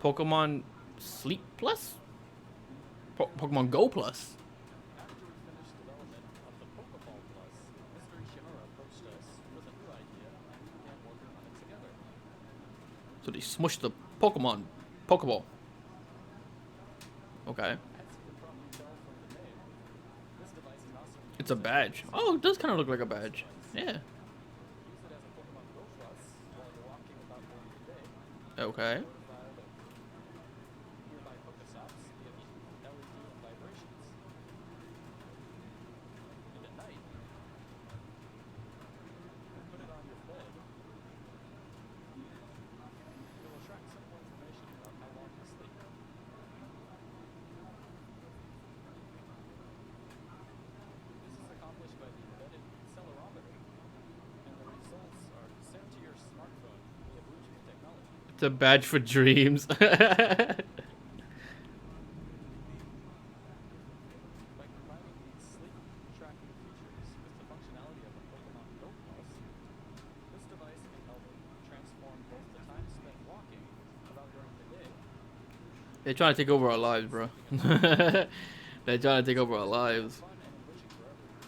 Pokemon Sleep Plus? Pokemon Go Plus? After we finished development of the Pokeball Plus, Mr. Ishihara approached us with a new idea and we began working on it together. So they smushed the Pokeball. Okay. As you can probably tell from the name, this device can also be It's a badge. Oh, it does kind of look like a badge. Yeah. use it as a Pokemon Go Plus while you're walking about during the day. Okay. Notify the nearby Pokestops via the LED and vibrations. And at night, put it on your bed. It will track simple information about how long you sleep. It's a badge for dreams. By combining these sleep tracking features with the functionality of a Pokemon Go Plus, this device can help transform both the time spent walking about during the day. They're trying to take over our lives, bro. They're trying to take over our lives. Fun and enriching for everyone.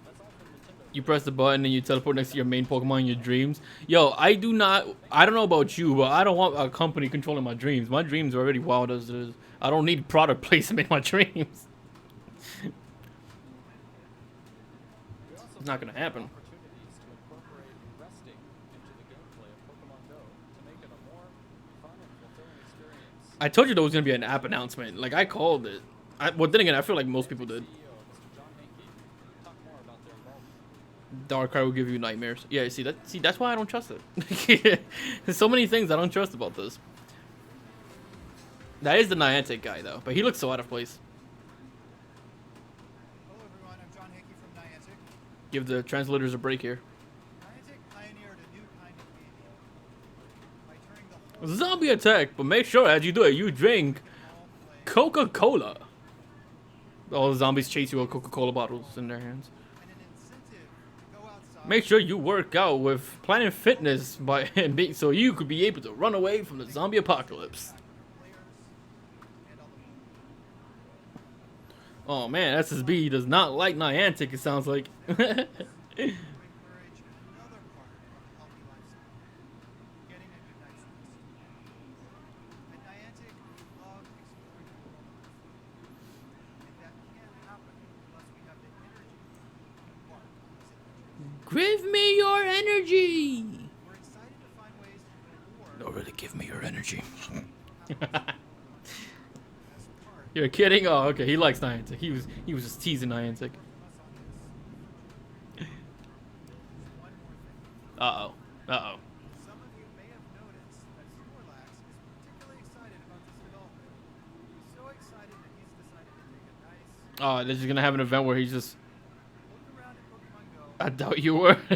That's all from Nintendo. You press the button and you teleport next to your main Pokemon in your dreams. Yo, I don't know about you, but I don't want a company controlling my dreams. My dreams are already wild as it is. I don't need product placement in my dreams. It's not gonna happen. Opportunities to incorporate resting into the gameplay of Pokemon Go to make it a more fun and fulfilling experience. I told you there was gonna be an app announcement. Like I called it. Well, then again, I feel like most people did. CEO, Mr. John Hanke, talk more about their involvement. Darkrai will give you nightmares. Yeah, see that. See, that's why I don't trust it. There's so many things I don't trust about this. That is the Niantic guy though, but he looks so out of place. Hello everyone, I'm John Hickey from Niantic. Give the translators a break here. Niantic pioneered a new kind of gaming by turning the whole Zombie attack, but make sure as you do it, you drink small play Coca-Cola. All the zombies chase you with Coca-Cola bottles in their hands. and an incentive to go outside. Make sure you work out with Planet Fitness so you could be able to run away from the zombie apocalypse. Players and all the Oh man, SSB does not like Niantic, it sounds like. to encourage another part of a healthy lifestyle, getting a good night's rest. At Niantic, we love exploring the world of food, and that can't happen unless we have the energy to embark on this adventure. Give me your energy. We're excited to find ways to reward No, really, give me your energy. as part You're kidding? Oh, okay. He likes Niantic. He was just teasing Niantic. One more thing. Uh oh. Uh oh. Some of you may have noticed that Snorlax is particularly excited about this development. He's so excited that he's decided to take a nice Oh, they're just gonna have an event where he's just. look around at Pokemon Go. I doubt you were. Snorlax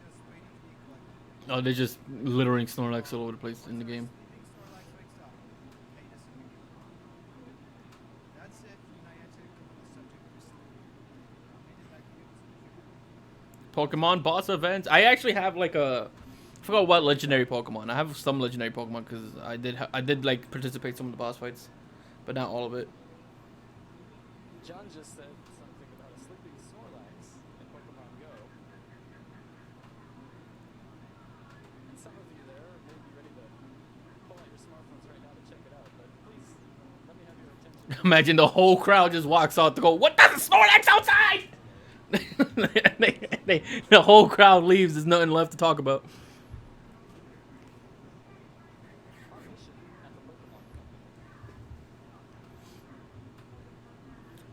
just waiting to be collected. Oh, they're just littering Snorlax all over the place in the game. Sleeping Snorlax wakes up. May disagree. That's it from Niantic on the subject of sleep. Hand it back to you, Mr. Fury. Pokemon boss events. I actually have like a. I forgot what legendary Pokemon. I have some legendary Pokemon because I did like participate in some of the boss fights, but not all of it. John just said something about a sleeping Snorlax in Pokemon Go. And some of you there may be ready to pull out your smartphones right now to check it out, but please let me have your attention. Imagine the whole crowd just walks out to go, "What does a Snorlax outside?" The whole crowd leaves. There's nothing left to talk about. Our mission at the Pokemon Company,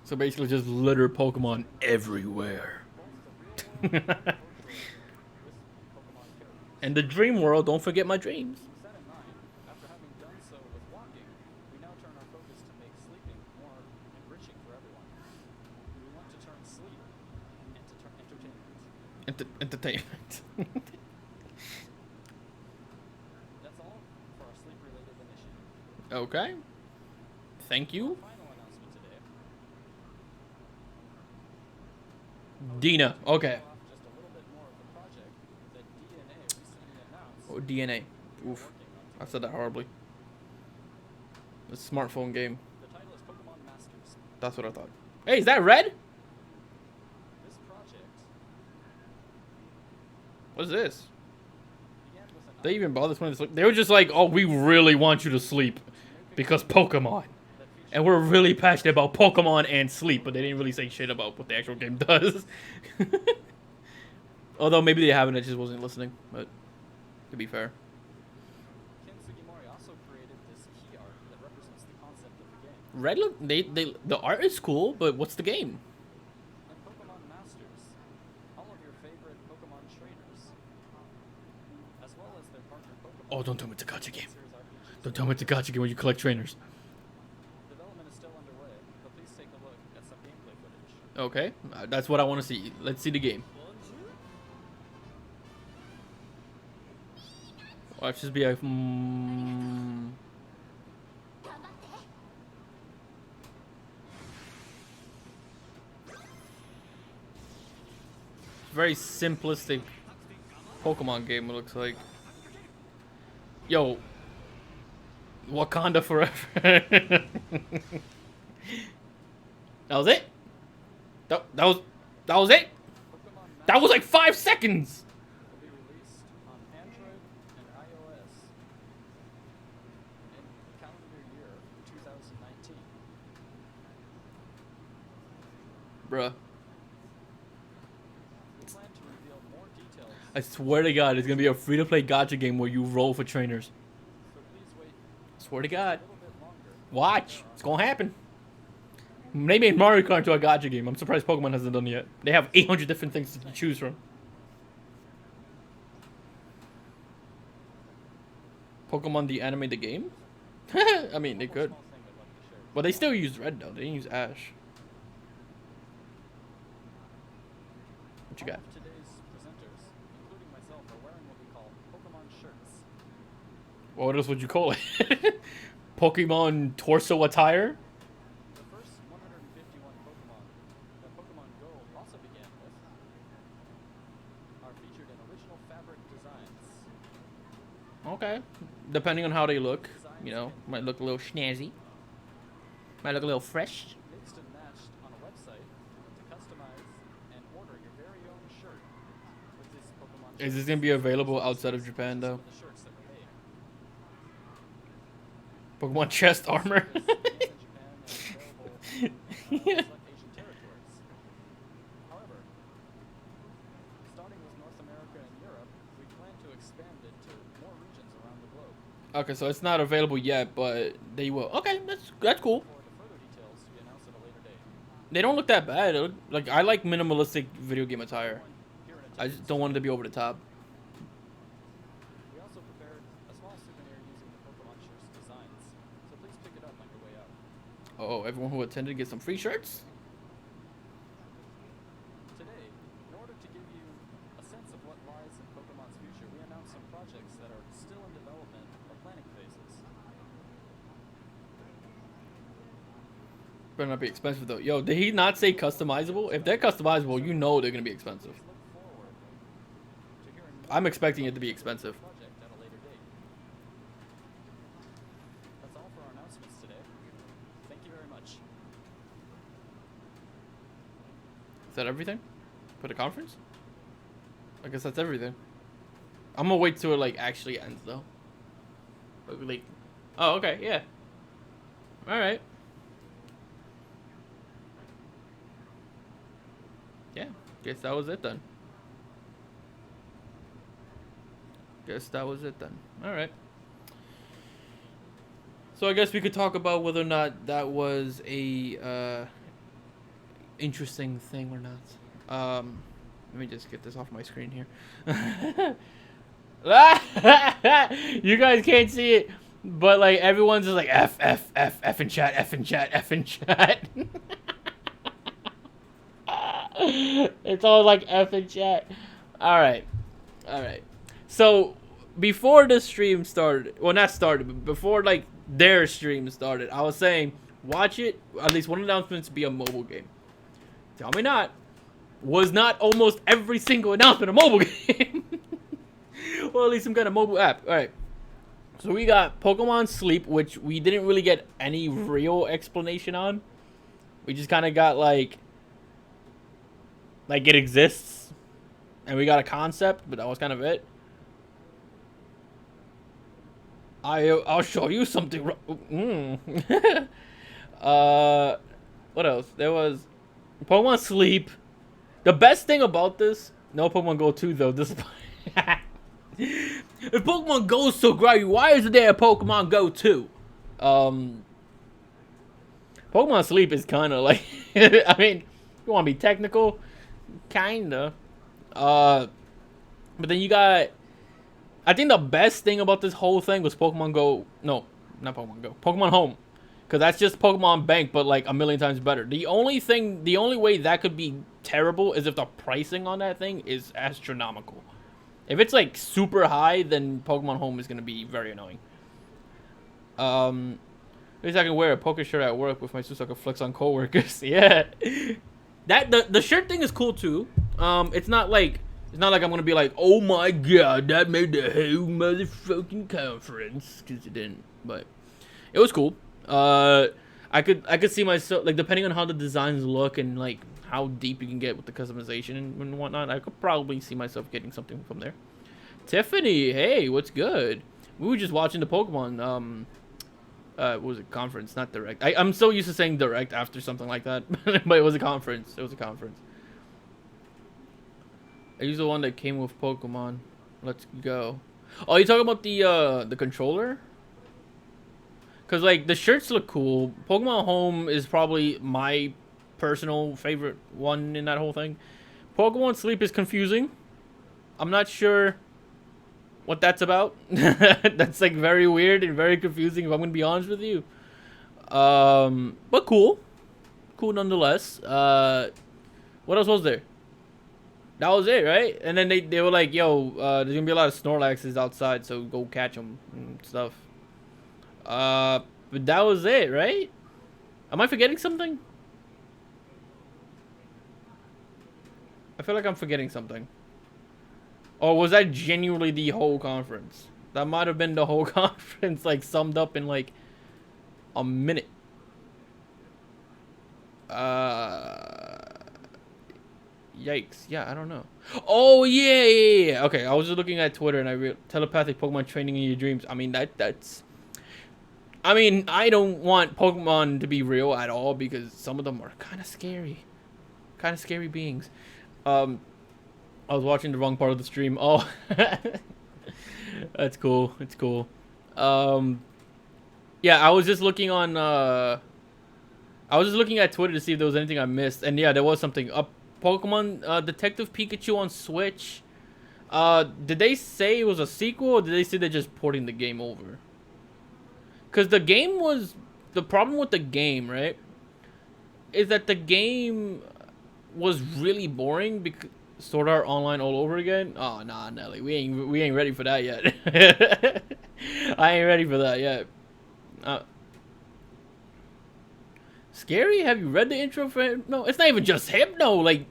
So basically, just litter Pokemon everywhere. both the real world and virtual with Pokemon characters. And the dream world, don't forget my dreams. With that in mind, after having done so with walking, we now turn our focus to make sleeping more enriching for everyone. We want to turn sleep into entertainment. Entertainment. That's all for our sleep-related initiative. Okay. Thank you, Final announcement today. Dina. Okay. Off just a little bit more of the project that DNA recently announced. Oh, DNA. Oof. Working on. I said that horribly. The smartphone game. The title is Pokemon Masters. That's what I thought. Hey, is that red? This project What is this? began with an They even bother to sleep. They were just like, "Oh, we really want you to sleep because Pokemon, that featured and we're really passionate about Pokemon and sleep." But they didn't really say shit about what the actual game does. Although maybe they haven't. I just wasn't listening. But to be fair, Ken Sugimori also created this key art that represents the concept of the game. red look. The art is cool, but what's the game? And Pokemon Masters, all of your favorite Pokemon trainers, as well as their partner Pokemon. Oh, don't tell me it's a gacha game. Series RPGs. Don't tell me it's a gacha game where you collect trainers. Development is still underway, but please take a look at some gameplay footage. Okay, that's what I want to see. Let's see the game. Watch this be a. Very simplistic Pokemon game, it looks like. Yo, Wakanda forever. That was it? That was it? That was like 5 seconds! Will be released on Android and iOS in calendar year 2019. Bruh. We plan to reveal more details, I swear to God, it's gonna be a free-to-play gacha game where you roll for trainers. so please wait Swear to a God. little bit longer. Watch. It's gonna happen. They made Mario Kart into a gacha game. I'm surprised Pokemon hasn't done it yet. They have 800 different things to choose from. Pokemon the anime the game? I mean, they could. Small thing I'd like to share. But they still use Red though. They didn't use Ash. What you All got? of today's presenters, including myself, are wearing what we call Pokemon shirts. What else would you call it? Pokemon torso attire? The first 151 Pokemon that Pokemon Go also began with are featured in original fabric designs. Okay. Depending on how they look, you know, might look a little snazzy. Might look a little fresh. Mixed and matched on a website to customize and order your very own shirt with this Pokemon Is this shirts. gonna be available outside of Japan though? Some of the shirts that were made. Pokemon chest armor. Shirts began in Japan and available in select Asian territories. However, starting with North America and Europe, we plan to expand it to more regions around the globe. Okay, so it's not available yet, but they will. Okay, that's cool. For the further details to be announced at a later date. They don't look that bad. They look, like I like minimalistic video game attire. Here in I just attendance, don't want it to be over the top. we also prepared a small souvenir using the Pokemon shirts designs, so please pick it up on your way out. Oh, everyone who attended get some free shirts. Today, in order to give you a sense of what lies in Pokemon's future, we announced some projects that are still in development or planning phases. Better not be expensive though. Yo, did he not say customizable? If they're customizable, you know they're gonna be expensive. Please look forward to hearing more I'm expecting it to be expensive. project at a later date. That's all for our announcements today. Thank you very much. Is that everything for the conference? I guess that's everything. I'm gonna wait till it like actually ends though. Like, oh okay, yeah. All right. Yeah, guess that was it then. Guess that was it then. All right. So I guess we could talk about whether or not that was a interesting thing or not. Let me just get this off my screen here. You guys can't see it, but like everyone's just like F in chat, F in chat, F in chat. It's all like F in chat. All right. So before the stream started, well, not started, but before like their stream started, I was saying watch it. At least one announcement to be a mobile game. Tell me not. Was not almost every single announcement a mobile game? Well, at least some kind of mobile app. All right. So we got Pokemon Sleep, which we didn't really get any real explanation on. We just kind of got like it exists, and we got a concept, but that was kind of it. I'll show you something. What else? There was Pokemon Sleep. The best thing about this, no Pokemon Go 2 though. This if Pokemon Go is so great, why isn't there a Pokemon Go 2? Pokemon Sleep is kind of like, I mean, you want to be technical, kinda. But then you got, I think the best thing about this whole thing was Pokemon Go. No, not Pokemon Go. Pokemon Home. Because that's just Pokemon Bank, but like a million times better. The only way that could be terrible is if the pricing on that thing is astronomical. If it's like super high, then Pokemon Home is gonna be very annoying. At least I can wear a poker shirt at work with my suit so I can flex on coworkers. Yeah, that the shirt thing is cool too. It's not like I'm gonna be like, oh my god, that made the whole motherfucking conference, because it didn't. But it was cool. I could see myself, like, depending on how the designs look and like how deep you can get with the customization and whatnot, I could probably see myself getting something from there. Tiffany, hey, what's good? We were just watching the Pokemon what was it, conference, not direct. I'm so used to saying direct after something like that. But it was a conference. It was a conference. I used the one that came with Pokemon. Let's go. Oh, you talking about the controller? Cause like the shirts look cool. Pokemon Home is probably my personal favorite one in that whole thing. Pokemon Sleep is confusing. I'm not sure what that's about. That's like very weird and very confusing, if I'm gonna be honest with you. But cool nonetheless. What else was there? That was it, right? And then they were like, yo, there's gonna be a lot of Snorlaxes outside, so go catch them and stuff. But that was it, right? Am I forgetting something? I feel like I'm forgetting something. Or was that genuinely the whole conference? That might have been the whole conference, like, summed up in, like, a minute. Yikes. Yeah, I don't know. Oh, yeah. Okay, I was just looking at Twitter, and I telepathic Pokemon training in your dreams. I mean, that's... I mean, I don't want Pokemon to be real at all, because some of them are kind of scary. Kind of scary beings. I was watching the wrong part of the stream. Oh, that's cool. It's cool. Yeah, I was just looking on. I was just looking at Twitter to see if there was anything I missed, and yeah, there was something. Pokemon Detective Pikachu on Switch. Did they say it was a sequel, or did they say they're just porting the game over? Because the game was the problem with the game, right? Is that the game was really boring because. Sword Art Online all over again? Oh nah, Nelly, we ain't ready for that yet. I ain't ready for that yet. Scary? Have you read the intro for him? No, it's not even just Hypno. Like,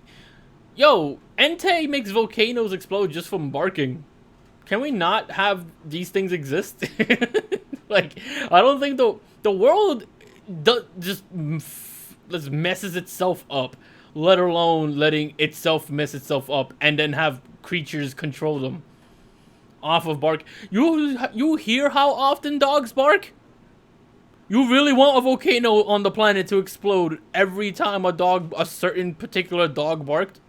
yo, Entei makes volcanoes explode just from barking. Can we not have these things exist? Like, I don't think the world just messes itself up. Let alone letting itself mess itself up and then have creatures control them off of bark. You hear how often dogs bark? You really want a volcano on the planet to explode every time a certain particular dog barked?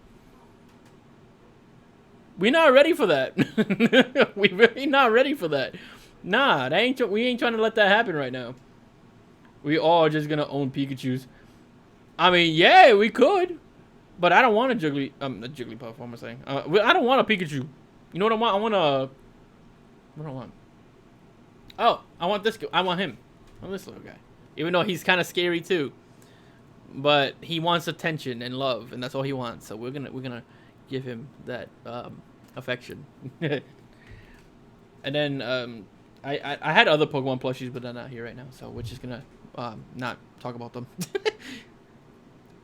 We not ready for that. We really not ready for that. Nah, we ain't trying to let that happen right now. We all are just gonna own Pikachus. I mean, yeah, we could, but I don't want a Jigglypuff. What am I saying? I don't want a Pikachu. You know what I want? I want a. What do I want? Oh, I want this. I want him. I want this little guy. Even though he's kind of scary too, but he wants attention and love, and that's all he wants. So we're gonna give him that affection. And then I had other Pokemon plushies, but they're not here right now, so we're just gonna not talk about them.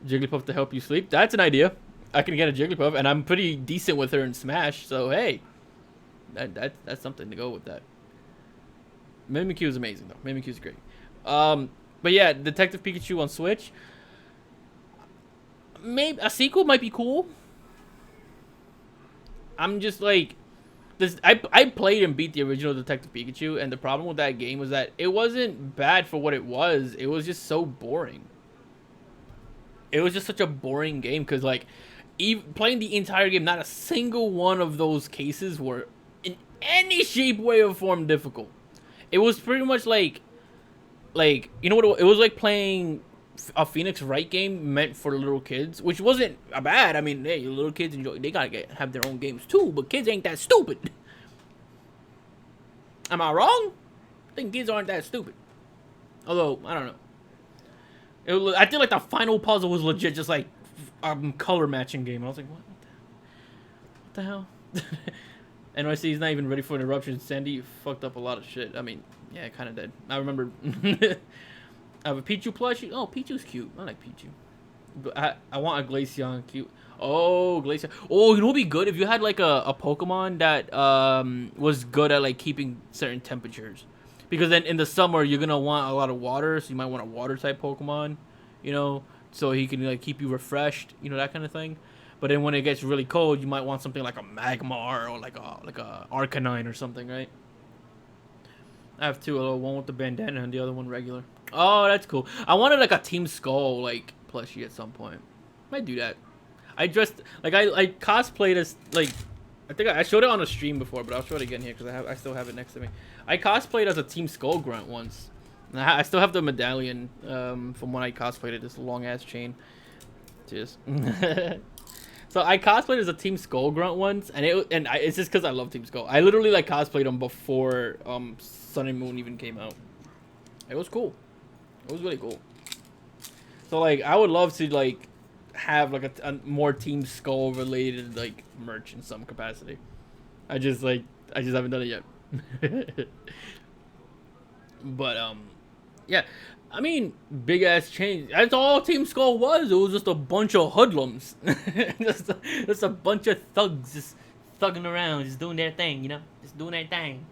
Jigglypuff to help you sleep. That's an idea. I can get a Jigglypuff, and I'm pretty decent with her in Smash, so hey, that's something to go with that. Mimikyu is amazing though. Mimikyu is great. But yeah, Detective Pikachu on Switch. Maybe a sequel might be cool. I'm just like this. I played and beat the original Detective Pikachu, and the problem with that game was that it wasn't bad for what it was. It was just so boring. It was just such a boring game because, like, playing the entire game, not a single one of those cases were in any shape, way, or form difficult. It was pretty much like you know what? It was like playing a Phoenix Wright game meant for little kids, which wasn't bad. I mean, hey, little kids enjoy. They gotta have their own games too, but kids ain't that stupid. Am I wrong? I think kids aren't that stupid. Although I don't know. I feel like the final puzzle was legit, just like color matching game. I was like, what the hell? NYC is not even ready for an eruption. Sandy fucked up a lot of shit. I mean, yeah, it kind of did. I remember. I have a Pichu plushie. Oh, Pichu's cute. I like Pichu. But I want a Glaceon cute. Oh, Glaceon. Oh, you know what'd be good if you had like a Pokemon that was good at like keeping certain temperatures. Because then in the summer you're gonna want a lot of water, so you might want a water type Pokemon, you know, so he can like keep you refreshed, you know, that kind of thing. But then when it gets really cold, you might want something like a Magmar or like a Arcanine or something, right? I have two, one with the bandana and the other one regular. Oh, that's cool. I wanted like a Team Skull like plushie at some point. Might do that. I dressed like I cosplayed as like I think I showed it on a stream before, but I'll show it again here because I still have it next to me. I cosplayed as a Team Skull Grunt once. And I still have the medallion from when I cosplayed it. This long ass chain. Cheers. So I cosplayed as a Team Skull Grunt once, and it's just because I love Team Skull. I literally like cosplayed them before Sun and Moon even came out. It was cool. It was really cool. So like I would love to like have like a more Team Skull related like merch in some capacity. I just haven't done it yet. But yeah, I mean, big ass change. That's all Team Skull was. It was just a bunch of hoodlums. just a bunch of thugs just thugging around, just doing their thing, you know, just doing their thing.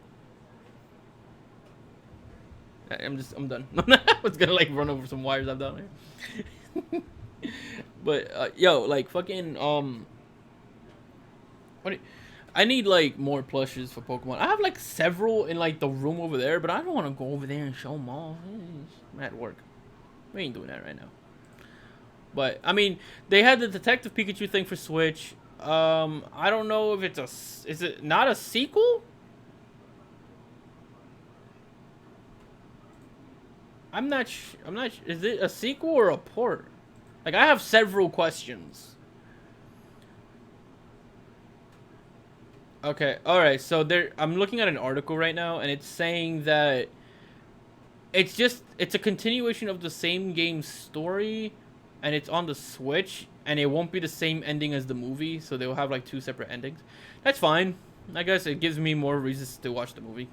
I'm done. I was gonna like run over some wires I've done here. But yo, like fucking I need like more plushes for Pokemon. I have like several in like the room over there, but I don't want to go over there and show them all. I'm at work. We ain't doing that right now. But I mean, they had the Detective Pikachu thing for Switch. I don't know if is it not a sequel? I'm not. Is it a sequel or a port? Like I have several questions. Okay, alright, so I'm looking at an article right now, and it's saying that it's a continuation of the same game story, and it's on the Switch, and it won't be the same ending as the movie, so they'll have like two separate endings. That's fine. I guess it gives me more reasons to watch the movie.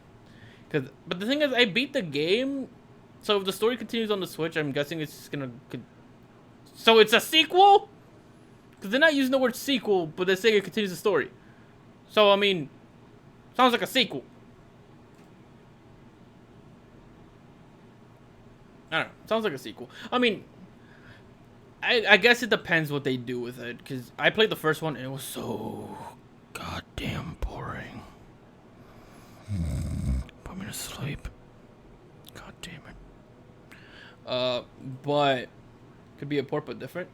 But the thing is, I beat the game, so if the story continues on the Switch, I'm guessing it's just gonna... So it's a sequel? Because they're not using the word sequel, but they're saying it continues the story. So, I mean, sounds like a sequel. I don't know. Sounds like a sequel. I mean, I guess it depends what they do with it. Because I played the first one and it was so goddamn boring. Put me to sleep. God damn it. But could be a port but different.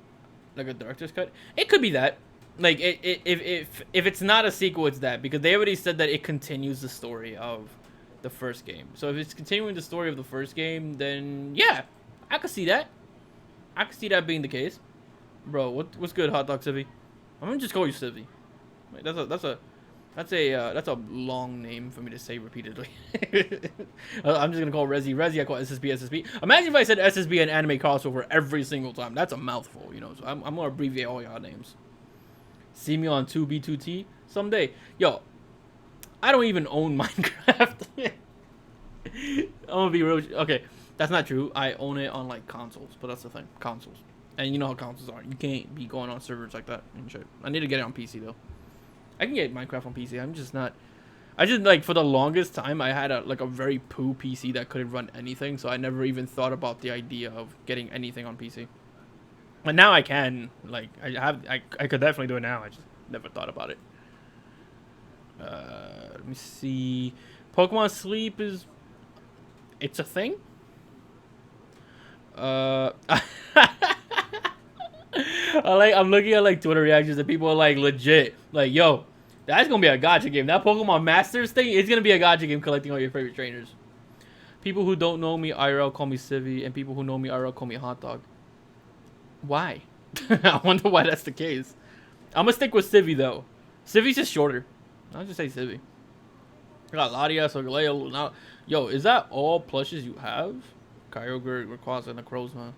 Like a director's cut. It could be that. Like, if it's not a sequel, it's that. Because they already said that it continues the story of the first game. So if it's continuing the story of the first game, then yeah, I could see that. I could see that being the case. Bro, what's good, Hot Dog Civvy? I'm gonna just call you Civvy. Like, that's a long name for me to say repeatedly. I'm just gonna call Resi. I call SSB. Imagine if I said SSB and anime crossover every single time. That's a mouthful, you know. So I'm gonna abbreviate all y'all names. See me on 2B2T someday. Yo, I don't even own Minecraft. I'm gonna be real. Okay, that's not true. I own it on like consoles, but that's the thing, consoles. And you know how consoles are. You can't be going on servers like that and shit. I need to get it on PC though. I can get Minecraft on PC. I'm just not. I just like for the longest time I had a very poo PC that couldn't run anything, so I never even thought about the idea of getting anything on PC. But now I can. Like I could definitely do it now. I just never thought about it. Let me see. Pokemon Sleep is. It's a thing. I'm looking at like Twitter reactions and people are like legit like, yo, that's gonna be a gacha game. That Pokemon Masters thing is gonna be a gacha game collecting all your favorite trainers. People who don't know me IRL call me Civvy, and people who know me IRL call me Hot Dog. Why? I wonder why that's the case. I'm gonna stick with Civvy though. Civy's just shorter. I'll just say Civvy. I got Latias, Galeo. Now, yo, is that all plushes you have? Kyogre, Rayquaza, Necrozma,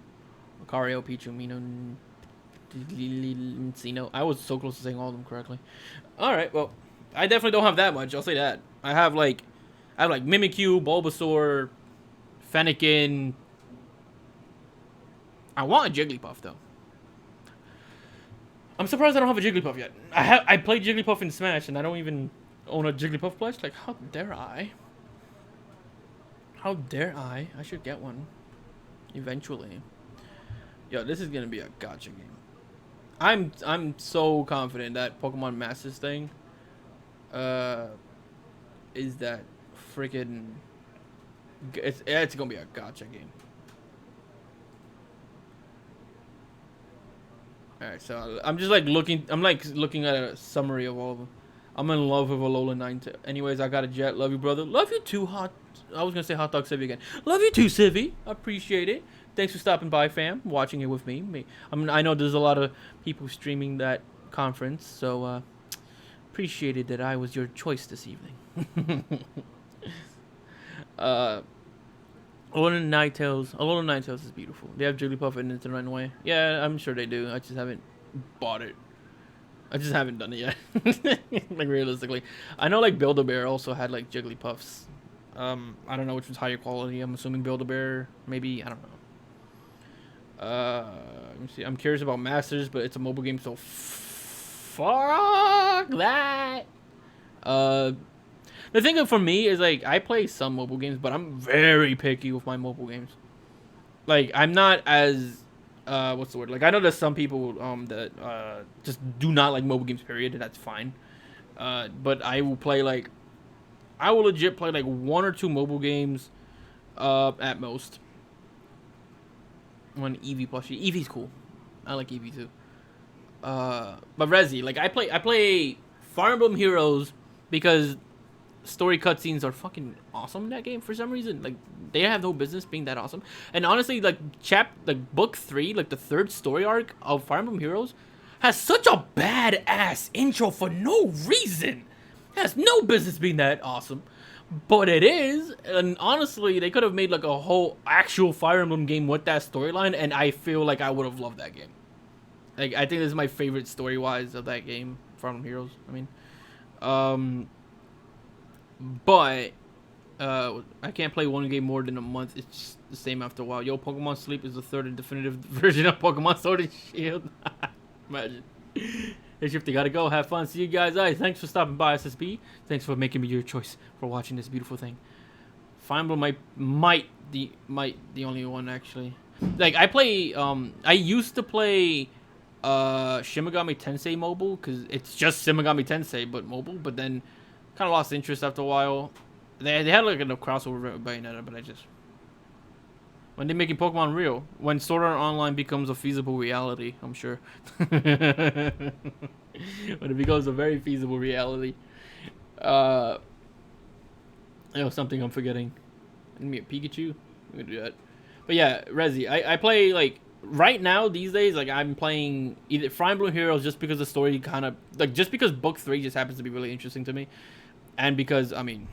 Lucario, Pichu, Mino, Encino. I was so close to saying all of them correctly. Alright, well, I definitely don't have that much. I'll say that. I have like Mimikyu, Bulbasaur, Fennekin. I want a Jigglypuff though. I'm surprised I don't have a Jigglypuff yet. I played Jigglypuff in Smash and I don't even own a Jigglypuff plush. Like, how dare I? How dare I? I should get one eventually. Yo, this is gonna be a gotcha game. I'm so confident that Pokemon Masters thing is that freaking it's gonna be a gotcha game. Alright, so I'm just like looking at a summary of all of them. I'm in love with Alola 9. Anyways, I got a jet. Love you, brother. Love you too, I was gonna say Hot Dog Civvy again. Love you too, Civvy. Appreciate it. Thanks for stopping by, fam. Watching it with me. I know there's a lot of people streaming that conference, so appreciated that I was your choice this evening. Alola Ninetales is beautiful. They have Jigglypuff in it the right way. Yeah, I'm sure they do. I just haven't bought it. I just haven't done it yet. Like, realistically. I know, like, Build-A-Bear also had, like, Jigglypuffs. I don't know which was higher quality. I'm assuming Build-A-Bear. Maybe. I don't know. Let me see. I'm curious about Masters, but it's a mobile game, so fuck that. The thing for me is, like, I play some mobile games, but I'm very picky with my mobile games. Like, I'm not as what's the word? Like, I know there's some people that just do not like mobile games, period, and that's fine. But I will legit play like 1 or 2 mobile games at most. One Eevee plushie. Eevee's cool. I like Eevee too. But Resi, like, I play Fire Emblem Heroes because story cutscenes are fucking awesome in that game for some reason. Like, they have no business being that awesome. And honestly, like, book 3, like the 3rd story arc of Fire Emblem Heroes has such a badass intro for no reason. It has no business being that awesome. But it is, and honestly, they could have made like a whole actual Fire Emblem game with that storyline, and I feel like I would have loved that game. Like, I think this is my favorite story-wise of that game, Fire Emblem Heroes. I mean, but I can't play one game more than a month. It's just the same after a while. Yo, Pokemon Sleep is the 3rd and definitive version of Pokemon Sword and Shield. Imagine. Hey, Shifty, gotta go. Have fun. See you guys. Thanks for stopping by, SSB. Thanks for making me your choice for watching this beautiful thing. Fire Emblem might the only one, actually. Like, I used to play Shin Megami Tensei mobile, because it's just Shin Megami Tensei but mobile, but then kind of lost interest after a while. They had like a crossover with Bayonetta, but when they're making Pokemon real, when Sword Art Online becomes a feasible reality, I'm sure. When it becomes a very feasible reality. Something I'm forgetting. Maybe a Pikachu? I'm gonna do that. But yeah, Resi. I play, like, right now, these days, like, I'm playing either Fire Emblem Heroes just because the story kind of, like, just because book 3 just happens to be really interesting to me. And because, I mean,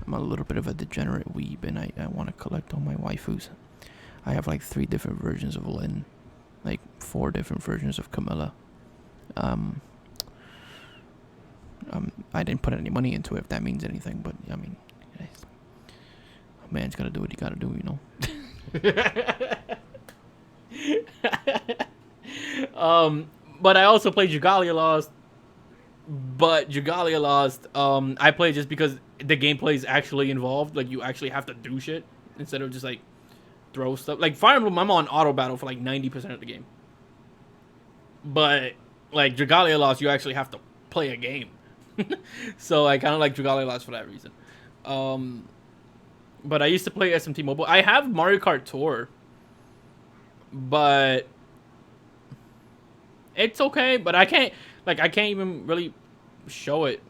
I'm a little bit of a degenerate weeb, and I want to collect all my waifus. I have like 3 different versions of Lyn, like 4 different versions of Camilla. I didn't put any money into it, if that means anything, but I mean, a man's gotta do what he gotta do, you know. But I also played Jugalia Lost. But Jugalia Lost, I play just because the gameplay is actually involved. Like, you actually have to do shit instead of just, like, throw stuff. Like, Fire Emblem, I'm on auto battle for, like, 90% of the game. But, like, Jugalia Lost, you actually have to play a game. So I kind of like Jugalia Lost for that reason. But I used to play SMT Mobile. I have Mario Kart Tour. But it's okay, but I can't even really show it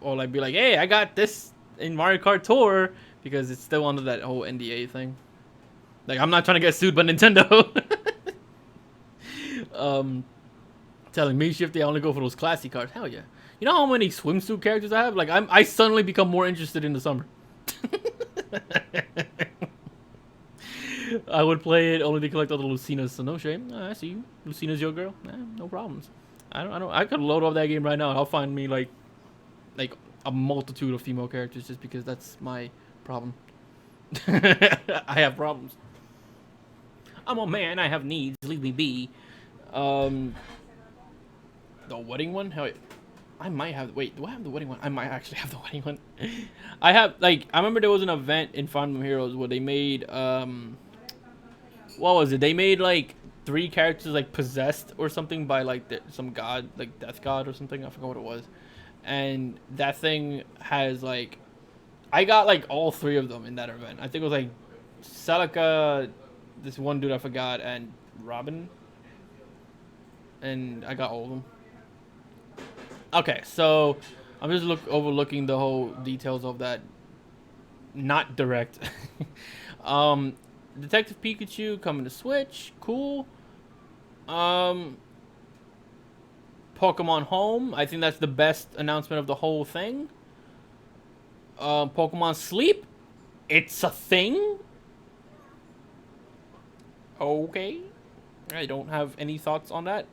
or like be like, hey, I got this in Mario Kart Tour, because it's still under that whole NDA thing. Like, I'm not trying to get sued by Nintendo. Telling me, Shifty, I only go for those classy cards. Hell yeah. You know how many swimsuit characters I have? Like, I suddenly become more interested in the summer. I would play it only to collect all the Lucinas, so no shame. I see you. Lucina's your girl. No problems. I could load up that game right now. I'll find me like like a multitude of female characters just because that's my problem. I have problems. I'm a man. I have needs. Leave me be. The wedding one? Hell, I might have. Wait, do I have the wedding one? I might actually have the wedding one. I have like I remember there was an event in Fire Emblem Heroes where they made what was it? They made like 3 characters like possessed or something by like some god, like death god or something. I forgot what it was. And that thing has like, I got like all 3 of them in that event. I think it was like Celica, this one dude I forgot, and Robin. And I got all of them. Okay, so I'm just overlooking the whole details of that. Not direct. Detective Pikachu coming to Switch. Cool. Pokemon Home. I think that's the best announcement of the whole thing. Pokemon Sleep. It's a thing. Okay. I don't have any thoughts on that.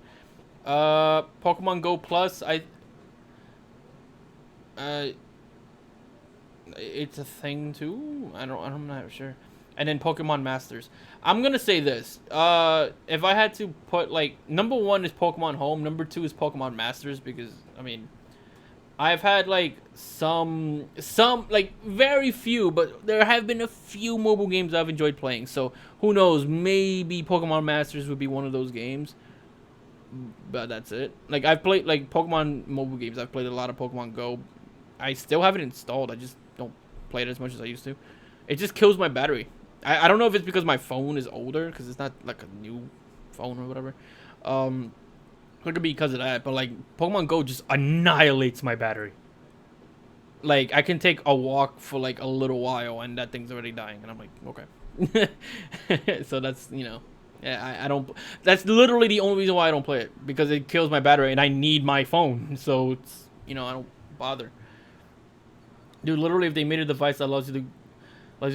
Pokemon Go Plus. It's a thing too. I'm not sure. And then Pokemon Masters. I'm gonna say this. If I had to put like number 1 is Pokemon Home, number 2 is Pokemon Masters because I mean, I've had like some like very few, but there have been a few mobile games I've enjoyed playing. So who knows? Maybe Pokemon Masters would be one of those games. But that's it. Like I've played like Pokemon mobile games. I've played a lot of Pokemon Go. I still have it installed. I just don't play it as much as I used to. It just kills my battery. I don't know if it's because my phone is older, because it's not like a new phone or whatever. It could be because of that, but like Pokemon Go just annihilates my battery. Like I can take a walk for like a little while and that thing's already dying, and I'm like, okay. So that's, you know, yeah, I don't. That's literally the only reason why I don't play it, because it kills my battery and I need my phone. So it's, you know, I don't bother. Dude, literally, if they made a device that allows you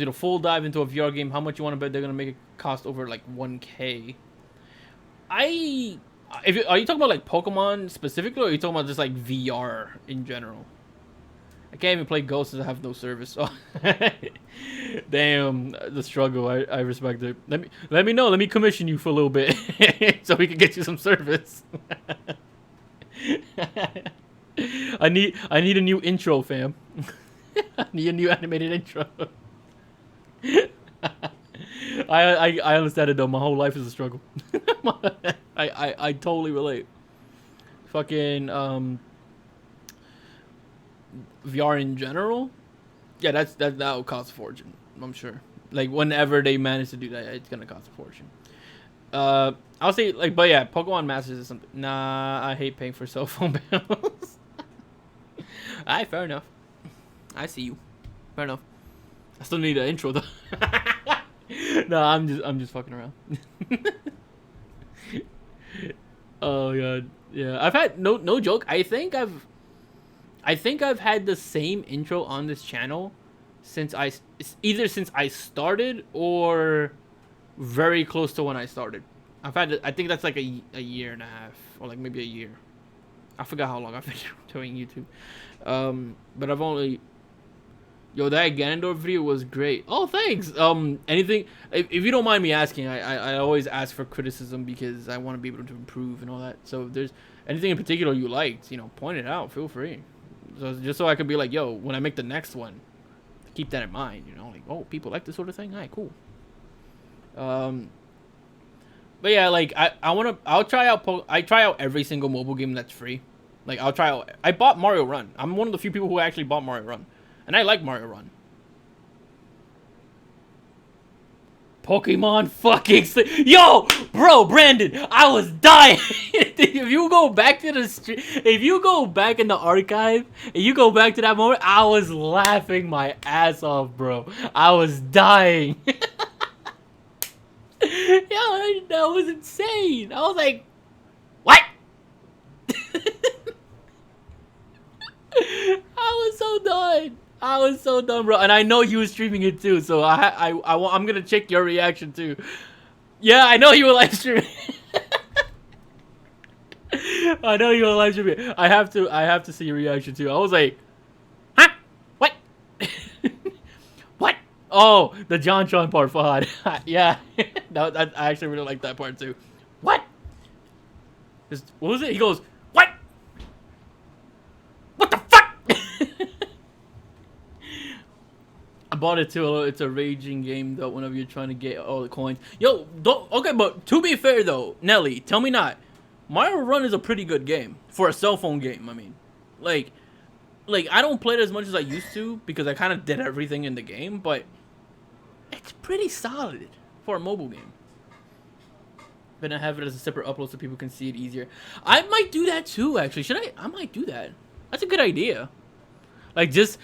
to full dive into a VR game, how much you want to bet they're gonna make it cost over like 1K? Are you talking about like Pokemon specifically, or are you talking about just like VR in general? I can't even play Ghosts as I have no service. Oh. Damn, the struggle. I respect it. Let me know. Let me commission you for a little bit so we can get you some service. I need a new intro, fam. I need a new animated intro. I understand it though. My whole life is a struggle. I totally relate. Fucking VR in general, yeah, that'll cost a fortune. I'm sure. Like whenever they manage to do that, it's gonna cost a fortune. I'll say like, but yeah, Pokemon Masters is something. Nah, I hate paying for cell phone bills. Alright, fair enough. I see you. Fair enough. I still need an intro though. No, I'm just fucking around. Oh god, yeah. I've had no joke. I think I've had the same intro on this channel since I started or very close to when I started. I think that's like a year and a half, or like maybe a year. I forgot how long I've been doing YouTube. But I've only... Yo, that Ganondorf video was great. Oh, thanks. Anything... If you don't mind me asking, I always ask for criticism because I want to be able to improve and all that. So if there's anything in particular you liked, you know, point it out. Feel free. So just so I could be like, yo, when I make the next one, keep that in mind. You know, like, oh, people like this sort of thing. All right, cool. But yeah, like I'll try out every single mobile game that's free. Like I'll try out. I bought Mario Run. I'm one of the few people who actually bought Mario Run, and I like Mario Run. Pokemon fucking yo, bro, Brandon, I was dying. If you go back to the stream, if you go back in the archive and you go back to that moment, I was laughing my ass off, bro. I was dying. Yo, that was insane. I was like, what? I was so done, bro. And I know he was streaming it too, so I'm gonna check your reaction too. Yeah, I know you were live streaming. I know you were live streaming. I have to see your reaction too. I was like, Oh, the John Tron part, Fahad. Yeah, I actually really like that part too. What? What was it? He goes, what? What the fuck? I bought it too. It's a raging game though. Whenever you're trying to get all the coins, yo, don't. Okay, but to be fair though, Nelly, tell me not. Mario Run is a pretty good game for a cell phone game. I mean, like I don't play it as much as I used to because I kind of did everything in the game, but it's pretty solid for a mobile game. Gonna have it as a separate upload so people can see it easier. I might do that too. Actually, should I? I might do that. That's a good idea. Like just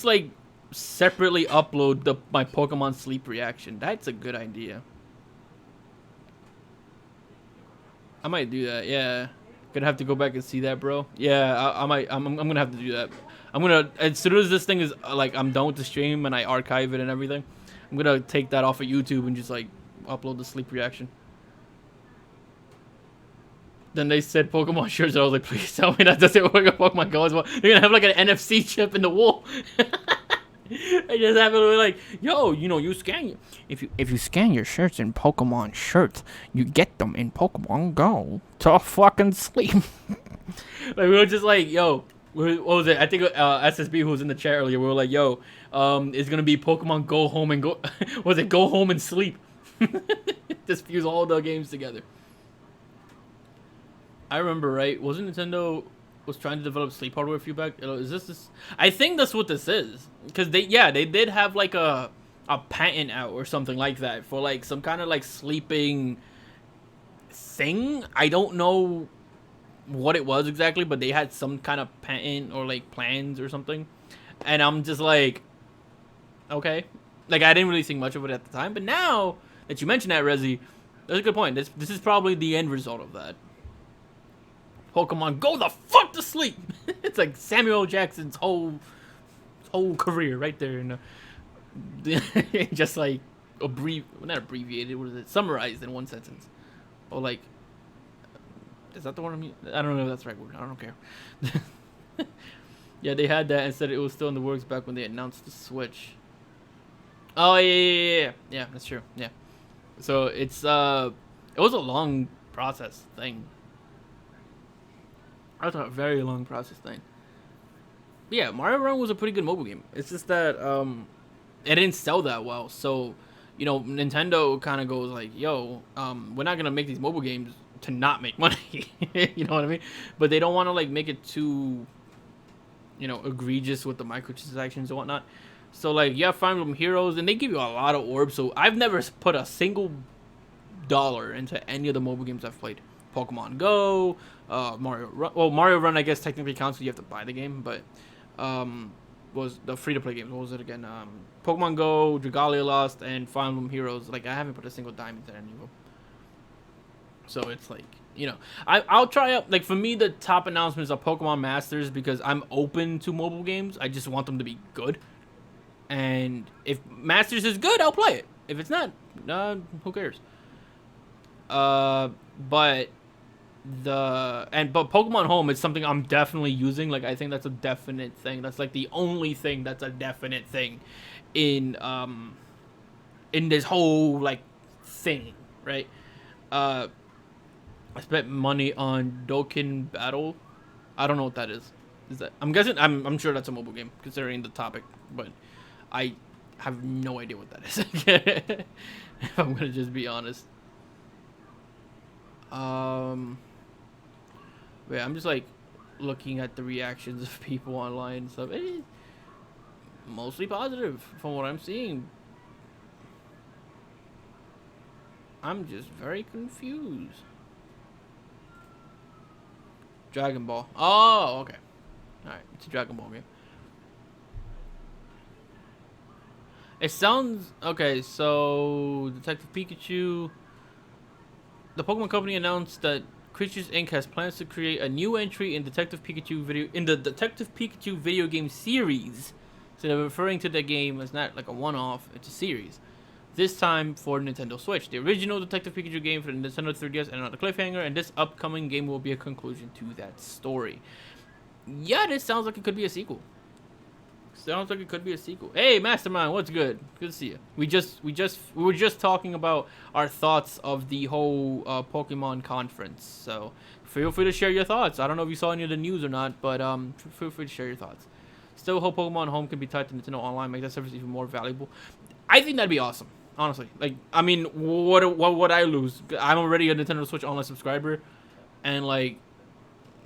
like separately upload my Pokemon sleep reaction. That's a good idea. I might do that. Yeah, gonna have to go back and see that, bro. Yeah, I might. I'm gonna have to do that. I'm gonna, as soon as this thing is like I'm done with the stream and I archive it and everything, I'm gonna take that off of YouTube and just like upload the sleep reaction. Then they said Pokemon shirts, and I was like, please tell me that doesn't work at Pokemon Go as well. They're gonna have like an NFC chip in the wall. I just have it like, yo, you know, you scan if you scan your shirts in Pokemon shirts, you get them in Pokemon Go to fucking sleep. Like we were just like, yo, what was it? I think SSB who was in the chat earlier. We were like, yo, it's gonna be Pokemon Go Home and Go. Was it Go Home and Sleep? Just fuse all the games together. I remember, right? Wasn't Nintendo was trying to develop sleep hardware a few back? Is this? I think that's what this is. Cause they did have like a patent out or something like that for like some kind of like sleeping thing. I don't know what it was exactly, but they had some kind of patent or like plans or something. And I'm just like, okay. Like I didn't really think much of it at the time, but now that you mention that, Rezi, that's a good point. This is probably the end result of that. Pokemon, go the fuck to sleep. It's like Samuel Jackson's whole career right there, and just like not abbreviated. What is it? Summarized in one sentence, or like, is that the one I mean? I don't know if that's the right word. I don't care. Yeah, they had that and said it was still in the works back when they announced the Switch. Oh yeah, that's true. Yeah, so it was a long process thing. That's a very long process thing. But yeah, Mario Run was a pretty good mobile game. It's just that it didn't sell that well. So, you know, Nintendo kind of goes like, yo, we're not going to make these mobile games to not make money. You know what I mean? But they don't want to like make it too, you know, egregious with the microtransactions and whatnot. So like, you have Fire Emblem Heroes and they give you a lot of orbs. So I've never put a single dollar into any of the mobile games I've played. Pokemon Go, Mario Run. Well, Mario Run I guess technically counts because you have to buy the game, but was the free-to-play games. What was it again? Pokemon Go, Dragalia Lost, and Fire Emblem Heroes. Like I haven't put a single dime into any of them. So it's like, you know, I'll try out. Like for me, the top announcements are Pokemon Masters because I'm open to mobile games. I just want them to be good. And if Masters is good, I'll play it. If it's not, who cares? But Pokemon Home is something I'm definitely using. Like I think that's a definite thing. That's like the only thing that's a definite thing in this whole like thing, right? I spent money on Dokkan Battle. I don't know what that is. Is that? I'm guessing. I'm sure that's a mobile game considering the topic, but I have no idea what that is. If I'm gonna just be honest. Wait, I'm just like looking at the reactions of people online and stuff. It's mostly positive from what I'm seeing. I'm just very confused. Dragon Ball. Oh, okay. Alright, it's a Dragon Ball game. It sounds... Okay, so... Detective Pikachu... The Pokemon Company announced that Creatures Inc. has plans to create a new entry in the Detective Pikachu video game series. So they're referring to the game as not like a one-off, it's a series. This time for Nintendo Switch. The original Detective Pikachu game for the Nintendo 3DS and another cliffhanger, and this upcoming game will be a conclusion to that story. Yeah, this sounds like it could be a sequel. Sounds like it could be a sequel. Hey, Mastermind, what's good? Good to see you. We were just talking about our thoughts of the whole Pokemon conference. So feel free to share your thoughts. I don't know if you saw any of the news or not, but feel free to share your thoughts. Still hope Pokemon Home can be tied to Nintendo Online, make that service even more valuable. I think that'd be awesome, honestly. Like, I mean, what would I lose? I'm already a Nintendo Switch Online subscriber, and like,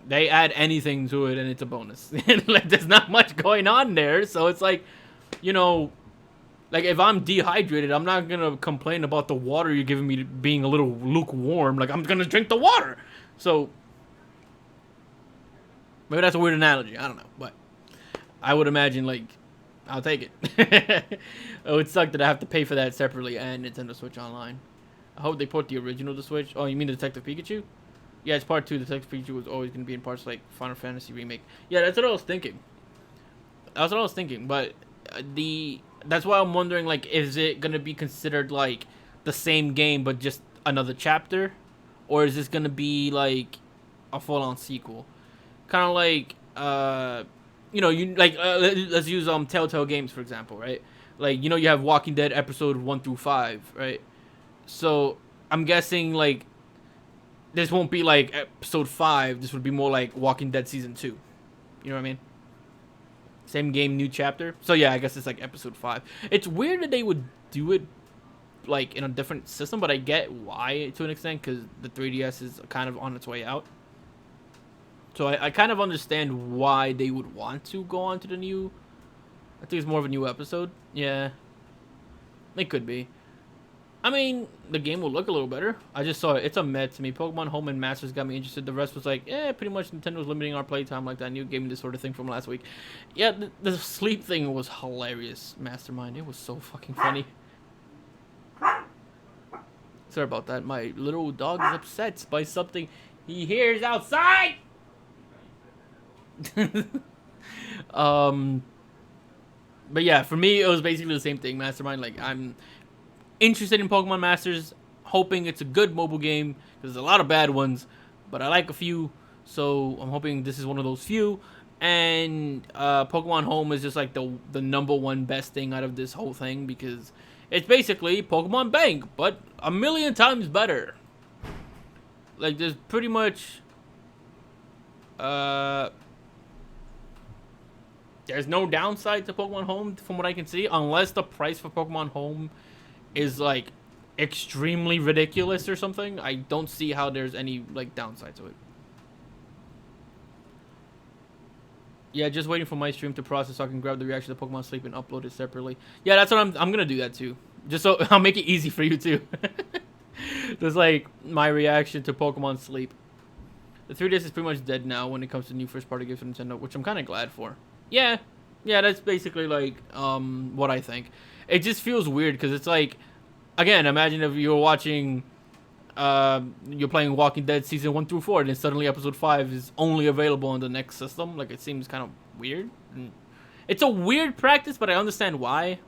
they add anything to it and it's a bonus. Like, there's not much going on there, so it's like, you know, like if I'm dehydrated, I'm not gonna complain about the water you're giving me being a little lukewarm. Like, I'm gonna drink the water. So maybe that's a weird analogy. I don't know, but I would imagine, like, I'll take it. It would suck that I have to pay for that separately and Nintendo Switch Online. I hope they port the original to Switch. Oh, you mean the Detective Pikachu? Yeah, it's part 2. Detective Pikachu was always going to be in parts like Final Fantasy Remake. Yeah, that's what I was thinking. That's what I was thinking. But that's why I'm wondering, like, is it going to be considered like the same game but just another chapter? Or is this going to be like a full-on sequel? Kind of like, you know, let's use Telltale Games, for example, right? Like, you know, you have Walking Dead episode 1 through 5, right? So I'm guessing, like, this won't be like episode 5. This would be more like Walking Dead season 2. You know what I mean? Same game, new chapter. So yeah, I guess it's like episode 5. It's weird that they would do it like in a different system, but I get why to an extent, because the 3DS is kind of on its way out. So I kind of understand why they would want to go on to the new. I think it's more of a new episode. Yeah, it could be. I mean, the game will look a little better. I just saw it. It's a meh to me. Pokemon Home and Masters got me interested. The rest was like, pretty much Nintendo's limiting our playtime like that. New gave me this sort of thing from last week. Yeah, the sleep thing was hilarious, Mastermind. It was so fucking funny. Sorry about that. My little dog is upset by something he hears outside. But yeah, for me, it was basically the same thing, Mastermind. Like, I'm interested in Pokemon Masters, hoping it's a good mobile game. There's a lot of bad ones, but I like a few, so I'm hoping this is one of those few. And Pokemon Home is just like the number one best thing out of this whole thing, because it's basically Pokemon Bank, but a million times better. Like, there's pretty much there's no downside to Pokemon Home from what I can see, unless the price for Pokemon Home is like extremely ridiculous or something. I don't see how there's any like downside to it. Yeah, just waiting for my stream to process so I can grab the reaction to Pokemon Sleep and upload it separately. Yeah, that's what I'm gonna do that too. Just so I'll make it easy for you too. Just like my reaction to Pokemon Sleep. The 3DS is pretty much dead now when it comes to new first party games from Nintendo, which I'm kind of glad for. Yeah, that's basically like what I think. It just feels weird because it's like, again, imagine if you're watching, you're playing Walking Dead season 1 through 4, and then suddenly episode 5 is only available on the next system. Like, it seems kind of weird. It's a weird practice, but I understand why.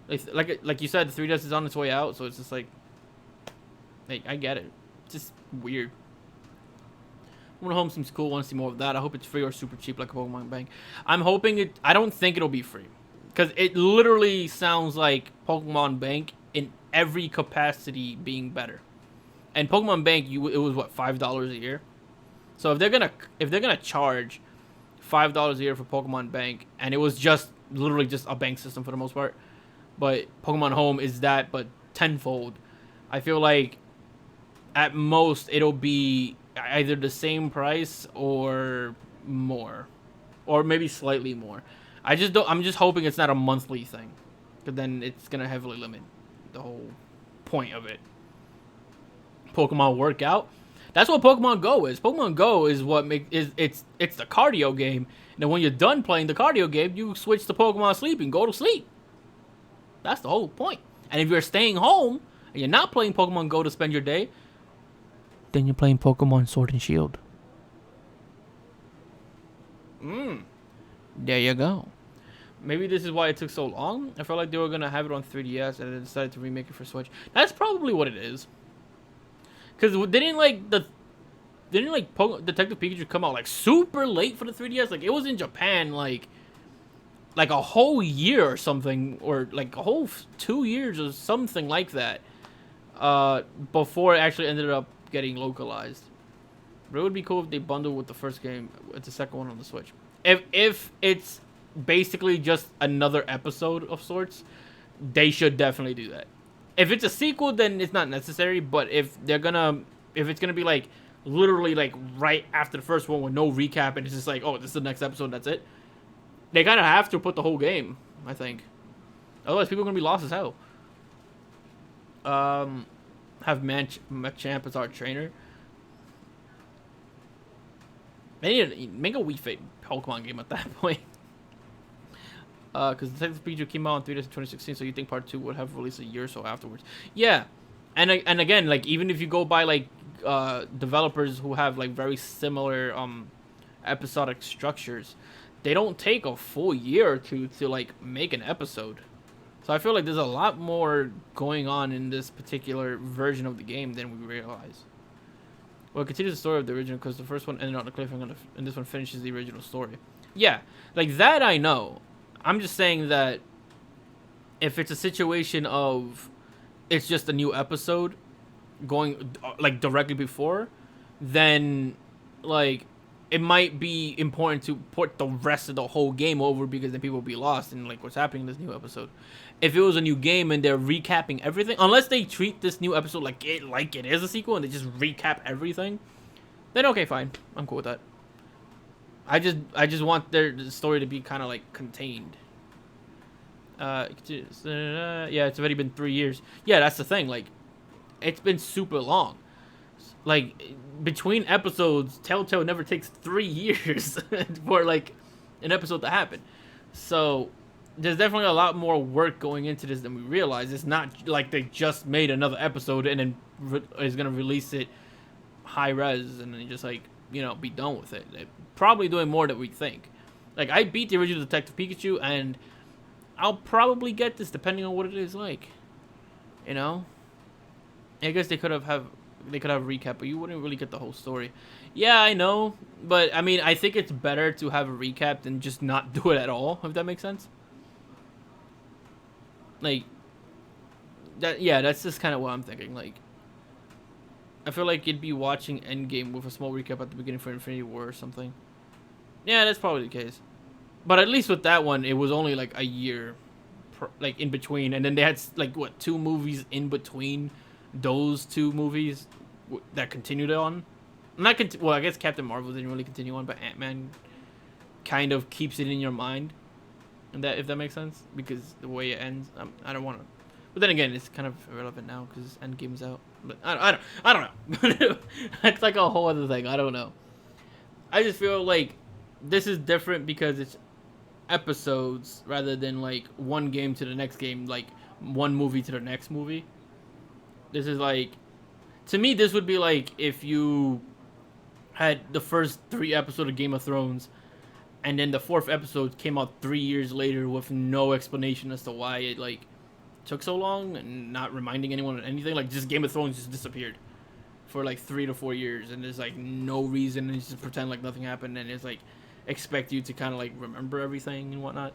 Like you said, the 3DS is on its way out, so it's just like I get it. It's just weird. Pokemon Home seems cool. Want to see more of that. I hope it's free or super cheap like a Pokemon Bank. I'm hoping it. I don't think it'll be free, because it literally sounds like Pokemon Bank in every capacity being better. And Pokemon Bank, it was what, $5 a year. So if they're gonna charge $5 a year for Pokemon Bank, and it was just literally just a bank system for the most part, but Pokemon Home is that but tenfold, I feel like at most it'll be either the same price or more, or maybe slightly more. I'm just hoping it's not a monthly thing, because then it's gonna heavily limit the whole point of it. Pokemon Workout, that's what Pokemon Go is. Pokemon Go is what it's the cardio game. And then when you're done playing the cardio game, you switch to Pokemon Sleep and go to sleep. That's the whole point. And if you're staying home and you're not playing Pokemon Go to spend your day, then you're playing Pokemon Sword and Shield. There you go. Maybe this is why it took so long. I felt like they were gonna have it on 3DS and they decided to remake it for Switch. That's probably what it is. Cause didn't Detective Pikachu come out like super late for the 3DS? Like, it was in Japan like like a whole year or something, or like a whole 2 years or something like that, before it actually ended up getting localized. But it would be cool if they bundled with the first game, with the second one on the Switch. If it's basically just another episode of sorts, they should definitely do that. If it's a sequel, then it's not necessary. But if it's gonna be like literally like right after the first one with no recap and it's just like, oh, this is the next episode, that's it. They kind of have to put the whole game, I think. Otherwise, people are gonna be lost as hell. Have Machamp as our trainer. They need to make a Wii Fit Pokemon game at that point. Because Detective Pikachu came out in 3 days in 2016, so you think Part 2 would have released a year or so afterwards. Yeah, and again, like, even if you go by, like, developers who have, like, very similar, episodic structures, they don't take a full year or two to, like, make an episode. So I feel like there's a lot more going on in this particular version of the game than we realize. Well, it continues the story of the original because the first one ended on a cliffhanger and this one finishes the original story. Yeah, like that I know. I'm just saying that if it's a situation of it's just a new episode going like directly before, then like it might be important to put the rest of the whole game over because then people will be lost in like what's happening in this new episode. If it was a new game and they're recapping everything, unless they treat this new episode like it is a sequel and they just recap everything, then okay, fine, I'm cool with that. I just want their story to be kind of like contained. Yeah, it's already been 3 years. Yeah, that's the thing. Like, it's been super long. Like, between episodes, Telltale never takes 3 years for like an episode to happen. So there's definitely a lot more work going into this than we realize. It's not like they just made another episode and then is gonna release it high res and then just like, you know, be done with it. They're probably doing more than we think. Like, I beat the original Detective Pikachu and I'll probably get this depending on what it is like. You know? I guess they could have a recap, but you wouldn't really get the whole story. Yeah, I know, but I mean, I think it's better to have a recap than just not do it at all, if that makes sense. Like that, yeah, that's just kind of what I'm thinking. Like, I feel like you'd be watching Endgame with a small recap at the beginning for Infinity War or something. Yeah, that's probably the case. But at least with that one, it was only like a year, like in between, and then they had like what 2 movies in between those 2 movies that continued on. Well, I guess Captain Marvel didn't really continue on, but Ant-Man kind of keeps it in your mind, and that, if that makes sense, because the way it ends, I don't want to. But then again, it's kind of irrelevant now because Endgame's out. But I don't know. That's like a whole other thing. I don't know. I just feel like this is different because it's episodes rather than like one game to the next game, like one movie to the next movie. This is like, to me, this would be like if you had the first 3 episodes of Game of Thrones and then the 4th episode came out 3 years later with no explanation as to why it like took so long and not reminding anyone of anything. Like, just Game of Thrones just disappeared for like 3 to 4 years and there's like no reason and just pretend like nothing happened and it's like expect you to kind of like remember everything and whatnot,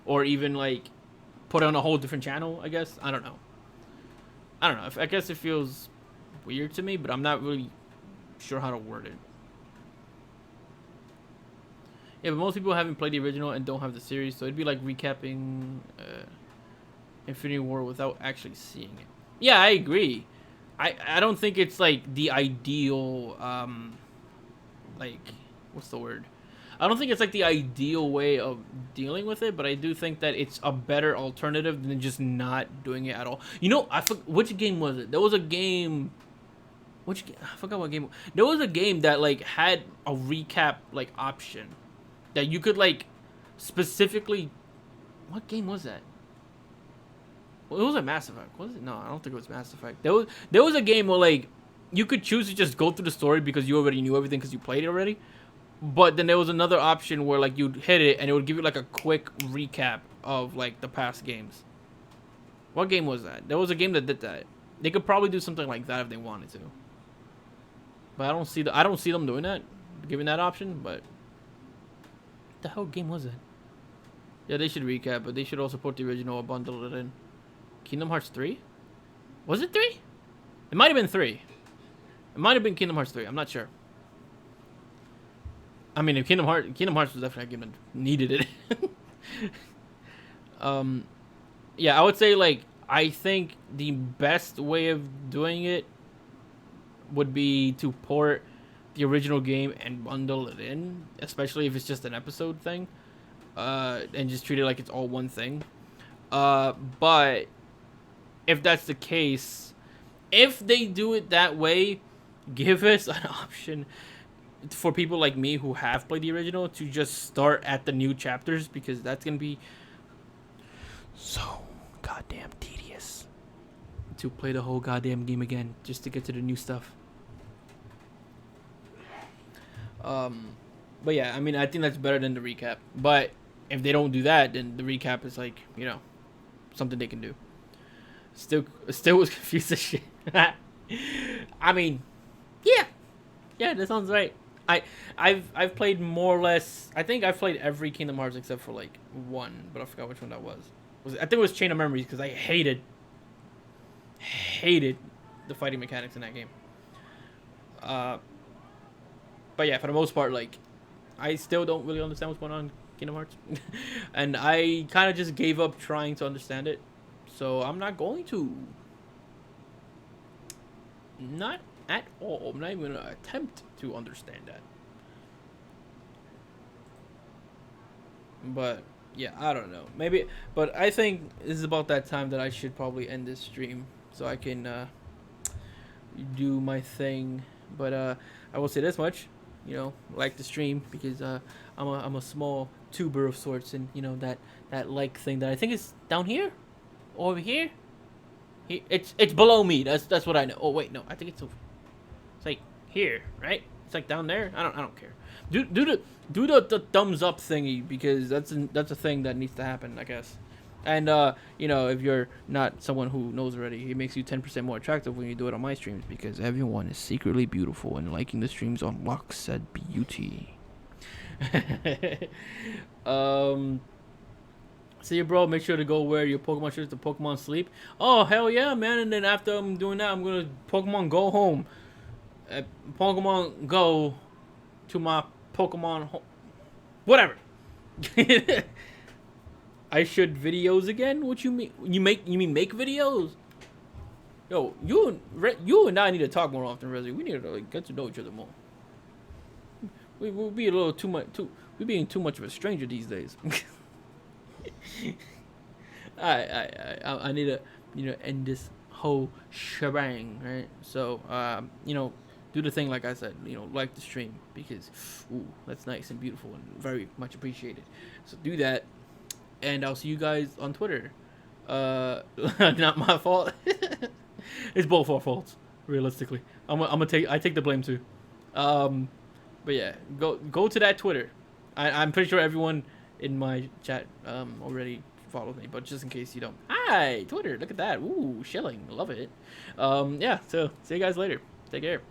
or even like put on a whole different channel. I guess I don't know. I guess it feels weird to me, but I'm not really sure how to word it. Yeah, but most people haven't played the original and don't have the series, so it'd be like recapping Infinity War without actually seeing it. Yeah, I agree. I don't think it's like the ideal like, what's the word? I don't think it's like the ideal way of dealing with it, but I do think that it's a better alternative than just not doing it at all. You know, which game was it? There was a game. I forgot what game. There was a game that like had a recap like option that you could like specifically. What game was that? Well, it was a Mass Effect. Was it? No, I don't think it was Mass Effect. There was a game where like you could choose to just go through the story because you already knew everything because you played it already. But then there was another option where like you'd hit it and it would give you like a quick recap of like the past games. What game was that? There was a game that did that. They could probably do something like that if they wanted to. But I don't see them doing that, giving that option. But what the hell game was it? Yeah, they should recap, but they should also put the original or bundle it in. Kingdom Hearts 3? Was it 3? It might have been 3. It might have been Kingdom Hearts 3. I'm not sure. I mean, if Kingdom Hearts was definitely a game that needed it. Yeah, I would say, like, I think the best way of doing it would be to port the original game and bundle it in, especially if it's just an episode thing, and just treat it like it's all one thing. But if that's the case, if they do it that way, give us an option for people like me who have played the original to just start at the new chapters, because that's gonna be so goddamn tedious to play the whole goddamn game again just to get to the new stuff. But yeah, I mean, I think that's better than the recap. But if they don't do that, then the recap is like, you know, something they can do. Still was confused as shit. I mean, yeah, that sounds right. I've played more or less. I think I've played every Kingdom Hearts except for like one, but I forgot which one that was. I think it was Chain of Memories, because I hated the fighting mechanics in that game. But yeah, for the most part, like, I still don't really understand what's going on in Kingdom Hearts. And I kind of just gave up trying to understand it. So I'm not going to. Not at all. I'm not even going to attempt to understand that. But yeah, I don't know. Maybe, but I think this is about that time that I should probably end this stream so I can do my thing. But I will say this much, you know, like the stream, because I'm a small tuber of sorts, and you know that like thing that I think is down here, over here. It's below me. That's what I know. Oh wait, no, I think it's like here, right? It's like down there. I don't care. Do the thumbs up thingy, because that's a thing that needs to happen, I guess. And you know, if you're not someone who knows already, it makes you 10% more attractive when you do it on my streams, because everyone is secretly beautiful, and liking the streams unlocks said beauty. See you, bro. Make sure to go wear your Pokemon shirts to Pokemon Sleep. Oh hell yeah, man! And then after I'm doing that, I'm gonna Pokemon Go home. Pokemon Go to my Pokemon home. Whatever. I should videos again? What you mean? You mean make videos? Yo, you and I need to talk more often, Resi. We need to like get to know each other more. We'll be a little too much. We're being too much of a stranger these days. I need to, you know, end this whole shebang, right? So, you know, do the thing like I said, you know, like the stream, because, ooh, that's nice and beautiful and very much appreciated. So do that, and I'll see you guys on Twitter. Not my fault. It's both our faults, realistically. I take the blame too. But yeah, go to that Twitter. I'm pretty sure everyone in my chat already follows me, but just in case you don't. Hi, Twitter, look at that. Ooh, shilling. Love it. Yeah, so see you guys later. Take care.